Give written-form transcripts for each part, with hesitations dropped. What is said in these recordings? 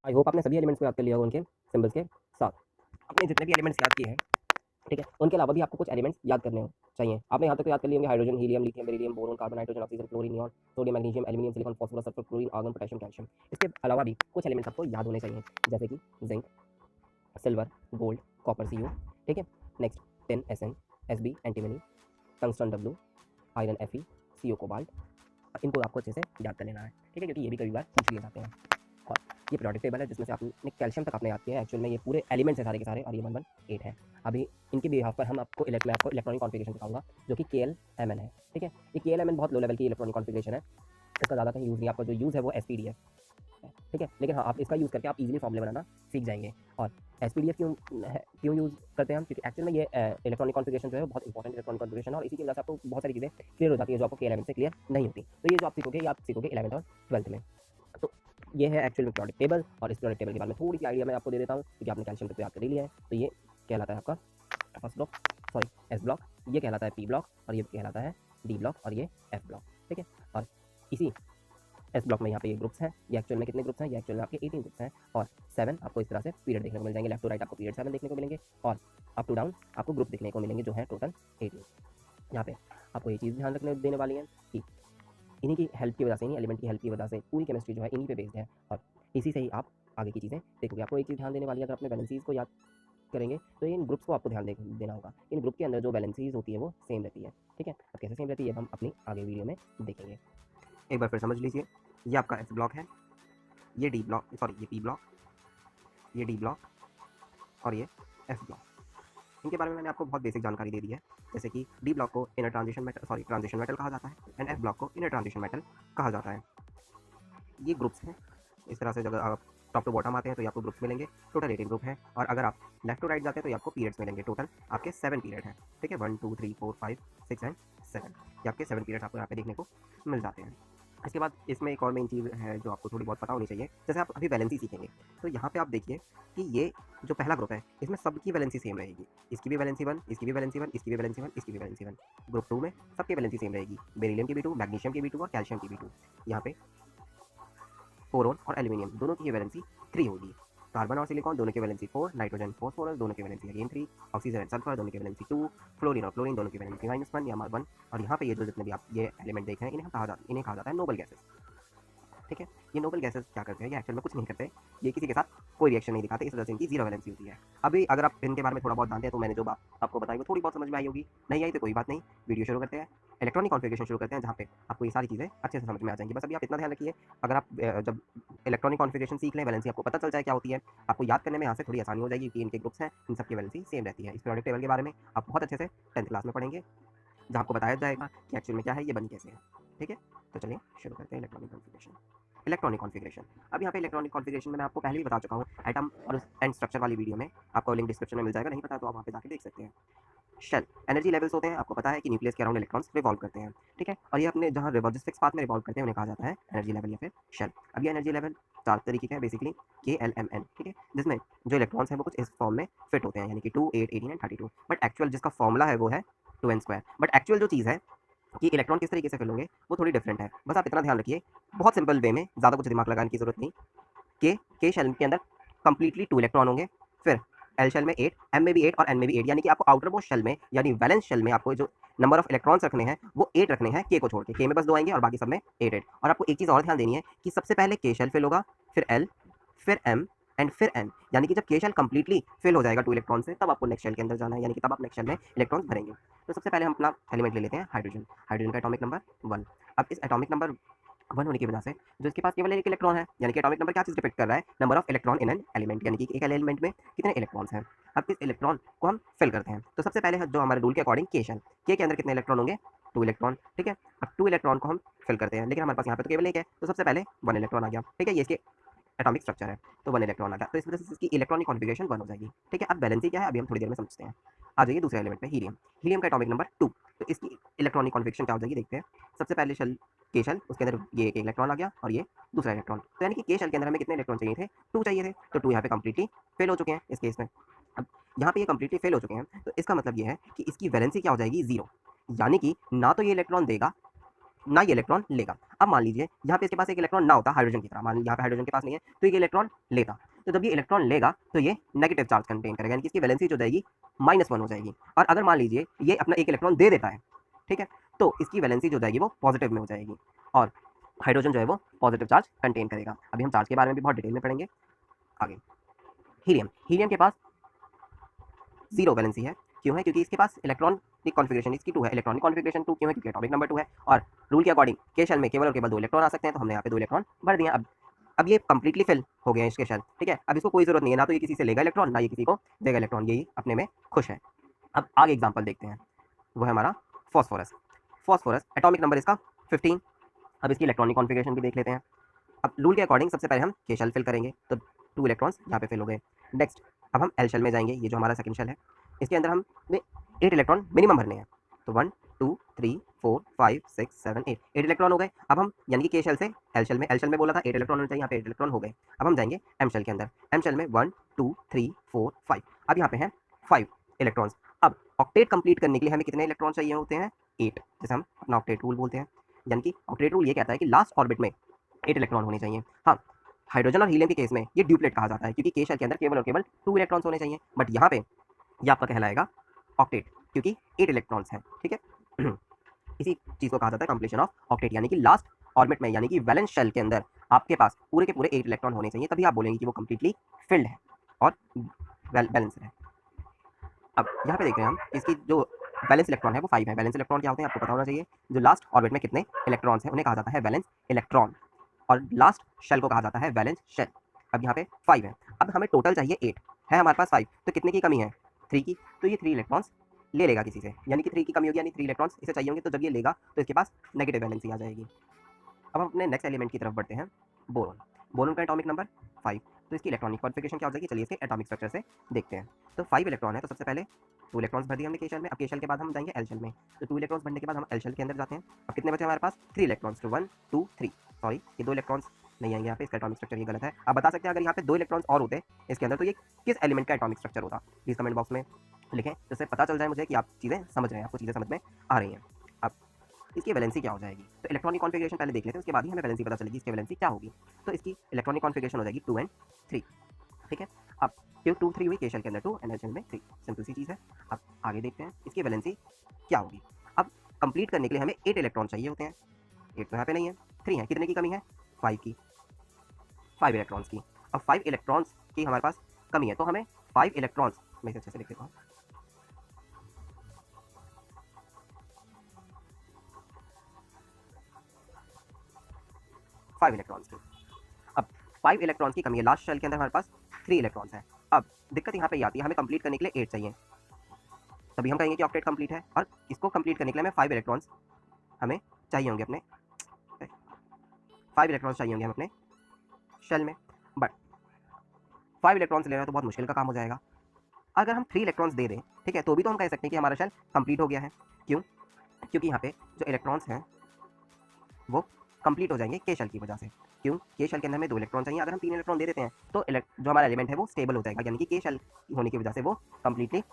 I hope आपने सभी elements को याद कर लिया होगा उनके सिंबल्स के साथ। आपने जितने भी एलिमेंट्स याद किए हैं, ठीक है, उनके अलावा भी आपको कुछ एलिमेंट्स याद करने चाहिए। आपने यहाँ तक तो याद कर लिए होंगे hydrogen, helium, lithium, beryllium, boron, carbon, nitrogen, oxygen, chlorine, neon, sodium, magnesium, aluminium, silicon, phosphorus, sulphur, chlorine, argon, potassium, calcium. इसके अलावा भी कुछ एलिमेंट्स आपको याद होने चाहिए, जैसे कि zinc, silver, gold, copper, C U, ठीक है। Next tin, S N, S B, antimony, tungsten, W, iron, F E, C O, cobalt. इनको आपको अच्छे से याद कर लेना है, ठीक है, क्योंकि ये भी कई बार पूछ लिए जाते हैं। और ये पीरियोडिक टेबल है जिसमें से आपने कैल्शियम तक आपने याद किया है। एक्चुअल में ये पूरे एलिमेंट्स हैं सारे के सारे, और ये 118 है। अभी इनके बिहाफ पर मैं आपको इलेक्ट्रॉनिक कॉन्फ़िगरेशन दिखाऊंगा, जो कि KLMN है, ठीक है। ये KLMN बहुत लो लेवल की इलेक्ट्रॉनिक कॉन्फ़िगरेशन है, इसका ज़्यादा कहीं यूज़ नहीं। आपका जो यूज़ है वो SPDF है, ठीक है। लेकिन हाँ, आप इसका यूज़ करके आप इजीली फॉर्मूले बनाना सीख जाएंगे। और SPDF क्यों यूज़ करते हैं हम, क्योंकि एक्चुअल में ये इलेक्ट्रॉनिक कॉन्फ़िगरेशन जो है वो बहुत इंपॉर्टेंट इलेक्ट्रॉनिक कॉन्फ़िगरेशन है, और इसी की वजह से आपको बहुत सारी चीज़ें क्लियर हो जाती है जो आपको KLMN से क्लियर नहीं होती। तो ये जो आप सीखोगे, ये आप सीखोगे 11th और 12th में। तो ये है एक्चुअल में पीरियोडिक टेबल। और इस पीरियोडिक टेबल के बारे में थोड़ी सी आइडिया मैं आपको दे देता हूँ, क्योंकि आपने कैल्शियम तक तो याद कर ही लिया है। तो ये कहलाता है आपका first block, sorry S block, ये कहलाता है पी ब्लॉक, और ये कहलाता है डी ब्लॉक, और ये एफ ब्लॉक, ठीक है। और इसी एस ब्लॉक में यहाँ पे ये ग्रुप्स हैं। ये एक्चुअल में कितने ग्रुप्स हैं, ये एक्चुअल में आपके 18 ग्रुप्स हैं। और 7 आपको इस तरह से पीरियड देखने को मिल जाएंगे, लेफ्ट टू राइट आपको पीरियड 7 देखने को मिलेंगे, और अप टू डाउन आपको ग्रुप देखने को मिलेंगे, जो है टोटल 18। यहाँ पे आपको ये चीज़ ध्यान रखने देने वाली है कि इन्हीं की हेल्प की वजह से, इन्हीं एलिमेंट की हेल्प की वजह से पूरी केमिस्ट्री जो है इन्हीं पे बेस्ड है, और इसी से ही आप आगे की चीज़ें देखोगे। आपको एक चीज़ ध्यान देने वाली है, अगर अपने बैलेंसीज को याद करेंगे तो इन ग्रुप्स को आपको ध्यान देना होगा। इन ग्रुप के अंदर जो बैलेंसीज होती है वो सेम रहती है, ठीक है। अब कैसे सेम रहती है हम अपनी आगे वीडियो में देखेंगे। एक बार फिर समझ लीजिए, ये आपका एस ब्लॉक है, ये डी ब्लॉक, सॉरी ये पी ब्लॉक, ये डी ब्लॉक, और ये एफ ब्लॉक। इनके बारे में मैंने आपको बहुत बेसिक जानकारी दे दी है, जैसे कि डी ब्लॉक को inner transition metal, sorry transition metal कहा जाता है, एंड एफ ब्लॉक को इनर ट्रांजिशन मेटल कहा जाता है। ये ग्रुप्स हैं। इस तरह से जब आप टॉप टू बॉटम आते हैं तो आपको ग्रुप्स मिलेंगे, टोटल 18 ग्रुप है। और अगर आप लेफ्ट टू राइट जाते हैं तो आपको पीरियड्स मिलेंगे, टोटल आपके 7 पीरियड हैं, ठीक है। 1 2 3 4 5 6 एंड 7, ये आपके 7 पीरियड्स आपको यहाँ पे देखने को मिल जाते हैं। इसके बाद इसमें एक और मेन चीज़ है जो आपको थोड़ी बहुत पता होनी चाहिए, जैसे आप अभी वैलेंसी सीखेंगे, तो यहाँ पे आप देखिए कि ये जो पहला ग्रुप है इसमें सबकी वैलेंसी सेम रहेगी। इसकी भी वैलेंसी 1, इसकी भी वैलेंसी 1, इसकी भी वैलेंसी 1, इसकी भी वैलेंसी 1। ग्रुप 2 में सबकी वैलेंसी सेम रहेगी, बेरिलियम की भी 2, मैग्नीशियम की भी 2 और कैल्शियम की भी 2। यहाँ पे बोरोन और एल्यूमिनियम दोनों की वैलेंसी 3 होगी। कार्बन और सिलिकॉन दोनों की वैलेंसी 4, नाइट्रोजन फॉस्फोरस दोनों की valency again 3, oxygen and sulphur दोनों की वैलेंसी 2, फ्लोरीन और क्लोरीन दोनों की वैलेंसी -1 या -1। और यहाँ पे ये जो जितने भी आप ये एलिमेंट देख रहे हैं इन्हें कहा जाता है नोबल गैसेस, ठीक है। ये नोबल गैसेस क्या करते हैं, ये एक्चुअल में कुछ नहीं करते, ये किसी के साथ कोई रिएक्शन नहीं दिखाते, इस वजह से इनकी जीरो वैलेंसी होती है। अभी अगर आप इनके बारे में थोड़ा बहुत जानते हैं तो मैंने जो बात आपको बताई वो थोड़ी बहुत समझ में आई होगी, नहीं आई तो कोई बात नहीं, वीडियो शुरू करते हैं, इलेक्ट्रॉनिक कॉन्फ़िगरेशन शुरू करते हैं, जहाँ पे आपको ये सारी चीज़ें अच्छे से समझ में आ जाएंगी। बस अभी आप इतना ध्यान रखिए, अगर आप जब इलेक्ट्रॉनिक कॉन्फ़िगरेशन सीख लें, वैलेंसी आपको पता चल जाए क्या होती है, आपको याद करने में यहाँ से थोड़ी आसानी हो जाएगी कि इनके ग्रुप्स हैं, इन सबकी वैलेंसी सेम रहती है। इस पीरियोडिक टेबल के बारे में आप बहुत अच्छे से 10th क्लास में पढ़ेंगे, जहाँ आपको बताया जाएगा कि एक्चुअल में क्या है, ये बनी कैसे है, ठीक है। तो चलिए शुरू करते हैं इलेक्ट्रॉनिक कॉन्फ़िगरेशन। इलेक्ट्रॉनिक कॉन्फ़िगरेशन, अब यहाँ पे इलेक्ट्रॉनिक कॉन्फ़िगरेशन में मैं आपको पहले भी बता चुका हूँ एटम और एंड स्ट्रक्चर वाली वीडियो में, आपको लिंक डिस्क्रिप्शन में मिल जाएगा, नहीं पता तो आप वहाँ पे जाके देख सकते हैं। शेल एनर्जी लेवल्स होते हैं, आपको पता है कि न्यूक्लियस के अराउंड इलेक्ट्रॉन्स रिवॉल्व करते हैं, ठीक है। और ये अपने जहाँ लॉजिस्टिक्स पाथ में रिवॉल्व करते हैं उन्हें कहा जाता है एनर्जी लेवल या फिर शेल। अब ये एनर्जी लेवल 4 तरीके के हैं बेसिकली, KLMN, ठीक है, जिसमें जो इलेक्ट्रॉन्स हैं वो कुछ इस फॉर्म में फिट होते हैं, यानी कि 2 8 18 एंड 32। बट एक्चुअल जिसका फॉर्मूला है वो है 2n²। बट एक्चुअल जो चीज़ है कि इलेक्ट्रॉन किस तरीके से फिल होंगे वो थोड़ी डिफरेंट है। बस आप इतना ध्यान रखिए, बहुत सिंपल वे में, ज़्यादा कुछ दिमाग लगाने की जरूरत नहीं, के शेल के अंदर कंप्लीटली 2 इलेक्ट्रॉन होंगे, फिर एल शेल में 8, एम में भी 8 और एन में भी 8, यानी कि आपको आउटर मोस्ट शेल में यानी वैलेंस शेल में आपको जो नंबर ऑफ इलेक्ट्रॉन्स रखने हैं वो 8 रखने हैं, के को छोड़ के। के में बस 2 आएंगे और बाकी सब में 8 8। और आपको एक चीज़ और ध्यान देनी है कि सबसे पहले के शेल फिल होगा, फिर एल, फिर एम एंड फिर एन, यानी कि जब के शेल कंप्लीटली फिल हो जाएगा 2 इलेक्ट्रॉन से, तब आपको नेक्स्ट शेल के अंदर जाना है, यानी कि तब आप नेक्स्ट शेल में इलेक्ट्रॉन्स भरेंगे। तो सबसे पहले हम अपना एलिमेंट ले लेते हैं हाइड्रोजन। हाइड्रोजन का एटॉमिक नंबर 1। अब इस एटॉमिक नंबर 1 होने की वजह से जो इसके पास केवल एक इलेक्ट्रॉन है, यानी कि एटॉमिक नंबर क्या चीज़ डिपेक्ट कर रहा है, number of electron in an element, यानी कि एक एलिमेंट में कितने इलेक्ट्रॉन्स हैं। अब इस इलेक्ट्रॉन को हम फिल करते हैं, तो सबसे पहले जो हमारे रूल के अकॉर्डिंग के शेल, के अंदर कितने इलेक्ट्रॉन होंगे, 2 इलेक्ट्रॉन, ठीक है। अब 2 इलेक्ट्रॉन को हम फिल करते हैं, लेकिन हमारे पास यहाँ पे तो केवल एक है, तो सबसे पहले 1 इलेक्ट्रॉन आ गया, ठीक है। ये इसके एटॉमिक स्ट्रक्चर है, तो 1 इलेक्ट्रॉन आ गया, तो इस वजह से इसकी इलेक्ट्रॉनिक कॉन्फ़िगरेशन 1 हो जाएगी, ठीक है। अब बैलेंसी क्या है अभी हम थोड़ी देर में समझते हैं। आ जाइए दूसरे एलिमेंट पे, हीलियम। हीलियम का एटॉमिक नंबर 2, तो इसकी इलेक्ट्रॉनिक कॉन्फ़िगरेशन क्या हो जाएगी देखते हैं। सबसे पहले शेल, के शेल, उसके अंदर ये एक इलेक्ट्रॉन आ गया और ये दूसरा इलेक्ट्रॉन, तो यानी कि के शेल के अंदर हमें कितने इलेक्ट्रॉन चाहिए थे, 2 चाहिए थे, तो 2 यहाँ पे कंप्लीटली फेल हो चुके हैं इस केस में। अब यहाँ पे ये कंप्लीटली फेल हो चुके हैं, तो इसका मतलब ये है कि इसकी वैलेंसी क्या हो जाएगी, 0, यानी कि ना तो ये इलेक्ट्रॉन देगा ना ये इलेक्ट्रॉन लेगा। अब मान लीजिए यहाँ पे इसके पास एक इलेक्ट्रॉन ना होता हाइड्रोजन की तरह, मान लीजिए यहाँ पे हाइड्रोजन के पास नहीं है तो ये इलेक्ट्रॉन लेता, तो जब ये इलेक्ट्रॉन लेगा तो ये नेगेटिव चार्ज कंटेन करेगा, यानी कि इसकी वैलेंसी जो जाएगी -1 हो जाएगी। और अगर मान लीजिए ये अपना एक इलेक्ट्रॉन दे देता है, ठीक है, तो इसकी वैलेंसी जो जाएगी वो पॉजिटिव में हो जाएगी और हाइड्रोजन जो है वो पॉजिटिव चार्ज कंटेन करेगा। अभी हम चार्ज के बारे में भी बहुत डिटेल में पढ़ेंगे आगे। हीलियम, हीलियम के पास 0 वैलेंसी है, क्यों है? क्योंकि इसके पास इलेक्ट्रॉनिक कॉन्फ़िगरेशन इसकी 2 है, इलेक्ट्रॉनिक कॉन्फ़िगरेशन 2 क्यों है? क्योंकि एटॉमिक नंबर 2 है और रूल के अकॉर्डिंग के शेल में केवल और केवल 2 इलेक्ट्रॉन आ सकते हैं, तो हमने यहाँ पे 2 इलेक्ट्रॉन भर दिए। अब ये कंप्लीटली फिल हो गए हैं इसके शेल, ठीक है? अब इसको कोई ज़रूरत नहीं है, ना तो ये किसी से लेगा इलेक्ट्रॉन, ना ये किसी को देगा इलेक्ट्रॉन, यही अपने में खुश है। अब आगे एग्जाम्पल देखते हैं, वो है हमारा फॉस्फोरस। फॉस्फोरस एटॉमिक नंबर इसका 15। अब इसकी इलेक्ट्रॉनिक कॉन्फ़िगरेशन भी देख लेते हैं। अब रूल के अकॉर्डिंग सबसे पहले हम के शेल फिल करेंगे, तो 2 इलेक्ट्रॉन्स यहाँ पे फिल हो गए। नेक्स्ट अब हम एल शेल में जाएंगे, ये जो हमारा सेकंड शेल है, इसके अंदर हमें 8 इलेक्ट्रॉन मिनिमम भरने हैं, तो 1 2 3 4 5 6 7 8 8 इलेक्ट्रॉन हो गए। अब हम यानी कि के शेल से एल शेल में बोला था 8 इलेक्ट्रॉन होने चाहिए, यहाँ पे 8 इलेक्ट्रॉन हो गए। अब हम जाएंगे एम शेल के अंदर, एम शेल में 1 2 3 4 5, अब यहाँ पे हैं 5 इलेक्ट्रॉन्स। अब ऑक्टेट कंप्लीट करने के लिए हमें कितने इलेक्ट्रॉन चाहिए होते हैं? 8, जैसे हम अपना ऑक्टेट रूल बोलते हैं, यानी कि ऑक्टेट रूल ये कहता है कि लास्ट ऑर्बिट में 8 इलेक्ट्रॉन होने चाहिए। हाँ, हाइड्रोजन और हीलियम के केस में ये ड्यूप्लेट कहा जाता है, क्योंकि के शेल के अंदर केवल और केवल 2 इलेक्ट्रॉन्स होने चाहिए, बट यहाँ पे ये आपका कहलाएगा ऑक्टेट, क्योंकि 8 इलेक्ट्रॉन्स हैं, ठीक है। इसी चीज़ को कहा जाता है कंप्लीशन ऑफ ऑक्टेट, यानी कि लास्ट ऑर्बिट में, यानी कि वैलेंस शेल के अंदर आपके पास पूरे के पूरे 8 इलेक्ट्रॉन होने चाहिए, तभी आप बोलेंगे कि वो कंप्लीटली फिल्ड है और बैलेंस है। अब यहाँ पे देख रहे हैं हम, इसकी जो वैलेंस इलेक्ट्रॉन है वो 5 है। वैलेंस इलेक्ट्रॉन क्या होते हैं आपको पता होना चाहिए, जो लास्ट ऑर्बिट में कितने इलेक्ट्रॉन्स हैं उन्हें कहा जाता है वैलेंस इलेक्ट्रॉन, और लास्ट शेल को कहा जाता है वैलेंस शेल। अब यहाँ पे 5 है, अब हमें टोटल चाहिए 8, है हमारे पास 5, तो कितने की कमी है? 3 की, तो ये 3 इलेक्ट्रॉन्स ले लेगा किसी से, यानी कि 3 की कमी होगी, यानी 3 इलेक्ट्रॉन्स इसे चाहिए होंगे, तो जब ये लेगा तो इसके पास नेगेटिव वैलेंसी आ जाएगी। अब हम अपने नेक्स्ट एलिमेंट की तरफ बढ़ते हैं, बोरोन। बोरोन का एटॉमिक नंबर 5, तो इसकी इलेक्ट्रॉनिक कॉन्फ़िगरेशन क्या हो जाएगी? चलिए इसके एटॉमिक स्ट्रक्चर से देखते हैं। तो 5 इलेक्ट्रॉन है, तो सबसे पहले 2 इलेक्ट्रॉन्स भर दिए हमने के शेल में। अब के शेल के बाद हम जाएंगे एल शेल में, तो 2 इलेक्ट्रॉन्स भरने के बाद हम एल शेल के अंदर जाते हैं। अब कितने बचे हमारे पास? 3 इलेक्ट्रॉन्स, तो 1 2 3, सॉरी ये 2 इलेक्ट्रॉन्स नहीं आएंगे यहाँ पे, इसका एटॉमिक स्ट्रक्चर ये गलत है। आप बता सकते हैं अगर यहाँ पे 2 इलेक्ट्रॉन्स और होते इसके अंदर तो ये किस एलिमेंट का एटॉमिक स्ट्रक्चर होता? प्लीज़ कमेंट बॉक्स में लिखें, जिससे पता चल जाए मुझे कि आप चीज़ें समझ रहे हैं, आपको चीज़ें समझ में आ रही हैं। अब इसकी वैलेंसी क्या हो जाएगी? तो इलेक्ट्रॉनिक कॉन्फ़िगरेशन पहले देख लेते हैं, उसके बाद ही हमें वैलेंसी पता चलेगी इसकी वैलेंसी क्या होगी। तो इसकी इलेक्ट्रॉनिक कॉन्फ़िगरेशन हो जाएगी 2 and 3, ठीक है। अब क्यों 2 3 हुई? के शेल के अंदर 2 and एल शेल में 3, सिंपल सी चीज़ है। अब आगे देखते हैं इसकी वैलेंसी क्या होगी। अब कंप्लीट करने के लिए हमें 8 इलेक्ट्रॉन चाहिए होते हैं, 8 तो यहाँ पे नहीं है, 3 है, कितने की कमी है? 5 की, 5 इलेक्ट्रॉन्स की। अब 5 इलेक्ट्रॉन्स की हमारे पास कमी है, तो हमें 5 इलेक्ट्रॉन्स, मैं इसे अच्छे से लिख देता हूँ, 5 इलेक्ट्रॉन्स की। अब 5 इलेक्ट्रॉन्स की कमी है, लास्ट शेल के अंदर हमारे पास 3 इलेक्ट्रॉन्स हैं। अब दिक्कत यहाँ पे ये आती है, हमें कंप्लीट करने के लिए 8 चाहिए, तभी हम कहेंगे कि ऑक्टेट कंप्लीट है, और इसको कंप्लीट करने के लिए हमें 5 इलेक्ट्रॉन्स हमें चाहिए होंगे अपने 5 इलेक्ट्रॉन्स चाहिए होंगे हम अपने शेल में, बट 5 इलेक्ट्रॉन्स लेना तो बहुत मुश्किल का काम हो जाएगा। अगर हम 3 इलेक्ट्रॉन्स दे दें, ठीक है, तो भी तो हम कह सकते हैं कि हमारा शेल कंप्लीट हो गया है। क्यों? क्योंकि यहाँ पे जो इलेक्ट्रॉन्स हैं वो कंप्लीट हो जाएंगे के शेल की वजह से। क्यों? के शेल के अंदर हमें 2 इलेक्ट्रॉन चाहिए, अगर हम 3 इलेक्ट्रॉन दे देते हैं तो जो हमारा एलिमेंट है वो स्टेबल हो जाएगा, यानी कि के शेल होने की वजह से वो कंप्लीटली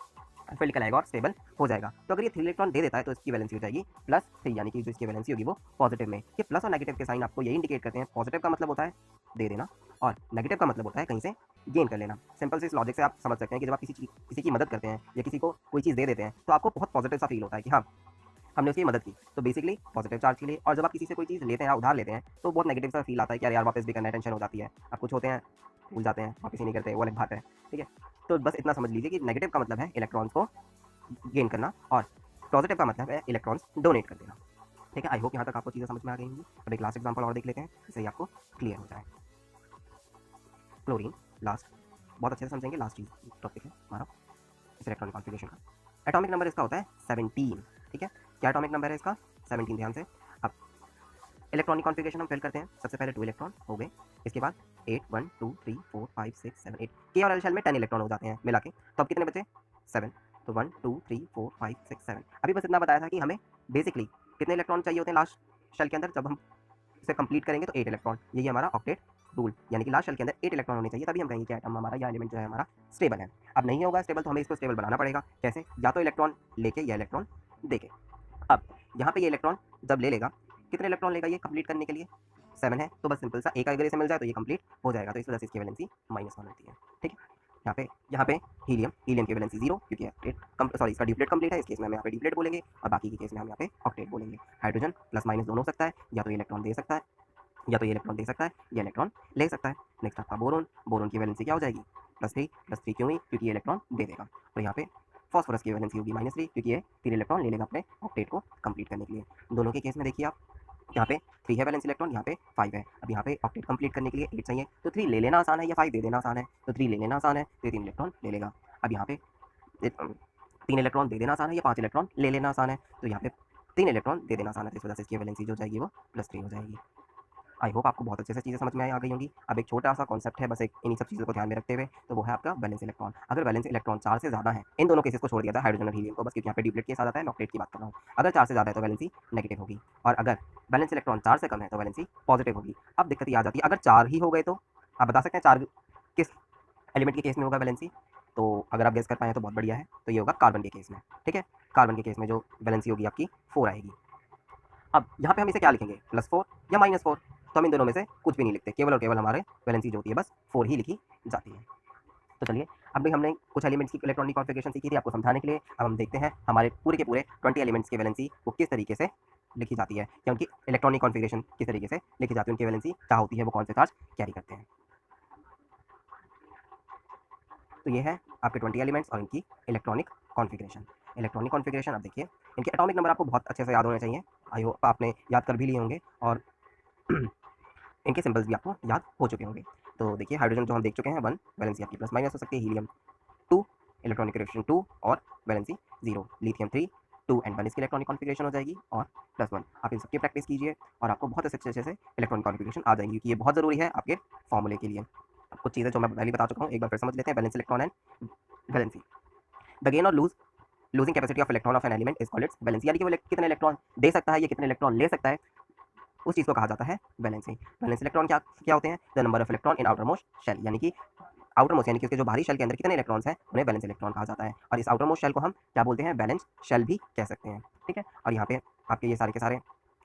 फिल्ड कराएगा और स्टेबल हो जाएगा। तो अगर ये 3 इलेक्ट्रॉन दे देता है तो इसकी वैलेंसी हो जाएगी +3, यानी कि जो इसकी वैलेंसी होगी वो पॉजिटिव में। ये प्लस और नेगेटिव के साइन आपको यही इंडिकेट करते हैं, पॉजिटिव का मतलब होता है दे देना और नेगेटिव का मतलब होता है कहीं से गेन कर लेना। सिंपल से इस लॉजिक से आप समझ सकते हैं कि जब आप किसी की मदद करते हैं या किसी को कोई चीज़ दे देते हैं तो आपको बहुत पॉजिटिव सा फील होता है कि हाँ हमने उसकी मदद की, तो बेसिकली पॉजिटिव चार्ज के लिए। और जब आप किसी से कोई चीज़ लेते हैं या उधार लेते हैं तो बहुत नेगेटिव सा फील आता है कि यार वापस भी करना है, टेंशन हो जाती है। आप कुछ होते हैं भूल जाते हैं, वापस ही नहीं करते, वो अलग बात है, ठीक है। तो बस इतना समझ लीजिए कि नेगेटिव का मतलब है इलेक्ट्रॉन्स को गेन करना और पॉजिटिव का मतलब है इलेक्ट्रॉन्स डोनेट कर देना, ठीक है। आई होप यहाँ तक आपको चीज़ें समझ में आ गई होंगी। अब एक लास्ट एग्जांपल और देख लेते हैं, जिससे ही आपको क्लियर हो जाए। क्लोरीन लास्ट, बहुत अच्छे से समझेंगे, लास्ट चीज टॉपिक है हमारा इस इलेक्ट्रॉनिक कॉन्फ़िगरेशन का। एटॉमिक नंबर इसका होता है 17, ठीक है। क्या एटॉमिक नंबर है इसका? 17, ध्यान से। अब इलेक्ट्रॉनिक कॉन्फ़िगरेशन हम फिल करते हैं। सबसे पहले 2 इलेक्ट्रॉन हो गए, इसके बाद 8 1 2 3 4 5 6 7 8, के और एल शेल में 10 इलेक्ट्रॉन हो जाते हैं मिला के। तो अब कितने बचे? 7, तो 1 2 3 4 5 6 7। अभी बस इतना बताया था कि हमें बेसिकली कितने इलेक्ट्रॉन चाहिए होते हैं लास्ट शेल के अंदर, जब हम इसे कंप्लीट करेंगे तो 8 इलेक्ट्रॉन, यही हमारा ऑक्टेट रूल, यानी कि लास्ट शेल के अंदर 8 इलेक्ट्रॉन होने चाहिए, तभी हम कहेंगे कि एटम हमारा या एलिमेंट जो है हमारा स्टेबल है। अब नहीं होगा स्टेबल तो हमें इसको स्टेबल बनाना पड़ेगा। कैसे? या तो इलेक्ट्रॉन लेके या इलेक्ट्रॉन देके। अब यहाँ पे ये इलेक्ट्रॉन जब ले लेगा कितने इलेक्ट्रॉन लेगा ये कंप्लीट करने के लिए? 7 है, तो बस सिंपल सा एक अगर इसे मिल जाए तो ये कंप्लीट हो जाएगा, तो इस वजह से इसकी वैलेंसी -1 होती है। ठीक है, यहाँ पे हीलियम की वैलेंसी 0, क्योंकि इसका डिप्लेट कंप्लीट है, इस केस में हम यहाँ पे डिप्लेट बोलेंगे, और बाकी के केस में हम यहाँ पे ऑक्टेट बोलेंगे। हाइड्रोजन प्लस माइनस दोनों हो सकता है, या तो ये इलेक्ट्रॉन दे सकता है, या तो ये इलेक्ट्रॉन दे सकता है, या इलेक्ट्रॉन ले सकता है। नेक्स्ट आपका बोरोन की वैलेंसी क्या हो जाएगी? +3 क्यों हुई? क्योंकि ये इलेक्ट्रॉन दे देगा। तो यहाँ पे फॉस्फोरस की वैलेंसी होगी -3, क्योंकि ये 3 इलेक्ट्रॉन ले लेगा अपने ऑक्टेट को कंप्लीट करने के लिए। दोनों के केस में देखिए आप, यहाँ पे 3 है वैलेंस इलेक्ट्रॉन, यहाँ पे 5 है। अब यहाँ पे ऑक्टेट कंप्लीट करने के लिए 8 चाहिए, तो 3 ले लेना आसान है या 5 दे देना आसान है? तो 3 ले लेना आसान है, तो ये 3 इलेक्ट्रॉन ले लेगा। अब यहाँ पे 3 इलेक्ट्रॉन दे देना आसान है या 5 इलेक्ट्रॉन ले लेना आसान है? तो यहाँ पे 3 इलेक्ट्रॉन दे देना आसान है, तो इस वजह से इसकी वैलेंसी जो हो जाएगी वो +3 हो जाएगी। आई होप आपको बहुत अच्छे से चीज़ें समझ में आ गई होंगी। अब एक छोटा सा कॉन्सेप्ट है बस, एक इन्हीं सब चीज़ों को ध्यान में रखते हुए, तो वो है आपका वैलेंस इलेक्ट्रॉन। अगर वैलेंस इलेक्ट्रॉन 4 से ज़्यादा है, इन दोनों केसेस को छोड़ दिया था, हाइड्रोजन और हीलियम को, बस क्योंकि यहाँ पे डिप्लेट केस आ जाता है, मैं ऑक्टेट की बात कर रहा हूँ। अगर 4 से ज़्यादा है तो वैलेंसी नेगेटिव होगी, और अगर वैलेंस इलेक्ट्रॉन 4 से कम है तो वैलेंसी पॉजिटिव होगी। अब दिक्कत ये आ जाती है, अगर 4 ही हो गए तो आप बता सकते हैं 4 किस एलिमेंट के केस में होगा वैलेंसी? तो अगर आप गेस कर पाए तो बहुत बढ़िया है, तो ये होगा कार्बन के केस में। ठीक है, कार्बन के केस में जो वैलेंसी होगी आपकी 4 आएगी। अब यहाँ पे हम इसे क्या लिखेंगे, +4 या -4? तो हम इन दोनों में से कुछ भी नहीं लिखते, केवल और केवल हमारे वैलेंसी जो होती है बस 4 ही लिखी जाती है। तो चलिए, अब भी हमने कुछ एलिमेंट्स की इलेक्ट्रॉनिक कॉन्फ़िगरेशन सीखी थी आपको समझाने के लिए। अब हम देखते हैं हमारे पूरे के पूरे 20 एलिमेंट्स की वैलेंसी वो किस तरीके से लिखी जाती है, या उनकी इलेक्ट्रॉनिक कॉन्फ़िगरेशन किस तरीके से लिखी जाती है, उनकी वैलेंसी क्या होती है, वो कौन से चार्ज कैरी करते हैं। तो ये है आपके 20 एलिमेंट्स और इनकी इलेक्ट्रॉनिक कॉन्फ़िगरेशन। इलेक्ट्रॉनिक कॉन्फ़िगरेशन अब देखिए, इनके एटॉमिक नंबर आपको बहुत अच्छे से याद होने चाहिए। आई होप आपने याद कर भी लिए होंगे, और इनके सिंबल्स भी आपको याद हो चुके होंगे। तो देखिए, हाइड्रोजन जो हम देख चुके हैं 1, वैलेंसी आपकी +- हो सकती है। हीलियम 2, इलेक्ट्रॉनिक कॉन्फ़िगरेशन 2 और वैलेंसी 0। लिथियम 3, 2 एंड 1 इसकी इलेक्ट्रॉनिक कॉन्फ़िगरेशन हो जाएगी, और +1। आप इन सबकी प्रैक्टिस कीजिए और आपको बहुत अच्छे से इलेक्ट्रॉनिक कॉन्फ़िगरेशन आ जाएंगी, क्योंकि ये बहुत ज़रूरी है आपके फॉर्मूले के लिए। अब कुछ चीज़ें जो मैं पहले बता चुका हूँ, एक बार फिर समझ लेते हैं। Balance electron and valency. The gain और losing capacity of electron of an element is called its valency, यानी कि वो कितने इलेक्ट्रॉन दे सकता है, ये कितने इलेक्ट्रॉन ले सकता है, उस चीज़ को कहा जाता है वैलेंसी। वैलेंस इलेक्ट्रॉन क्या क्या होते हैं? The number of electron in outer most shell, यानी कि आउटर मोस्ट यानी कि उसके जो बाहरी शेल के अंदर कितने इलेक्ट्रॉन्स हैं, उन्हें वैलेंस इलेक्ट्रॉन कहा जाता है। और इस आउटर मोस्ट शेल को हम क्या बोलते हैं? बैलेंस शेल भी कह सकते हैं। ठीक है, और यहाँ पे आपके ये सारे के सारे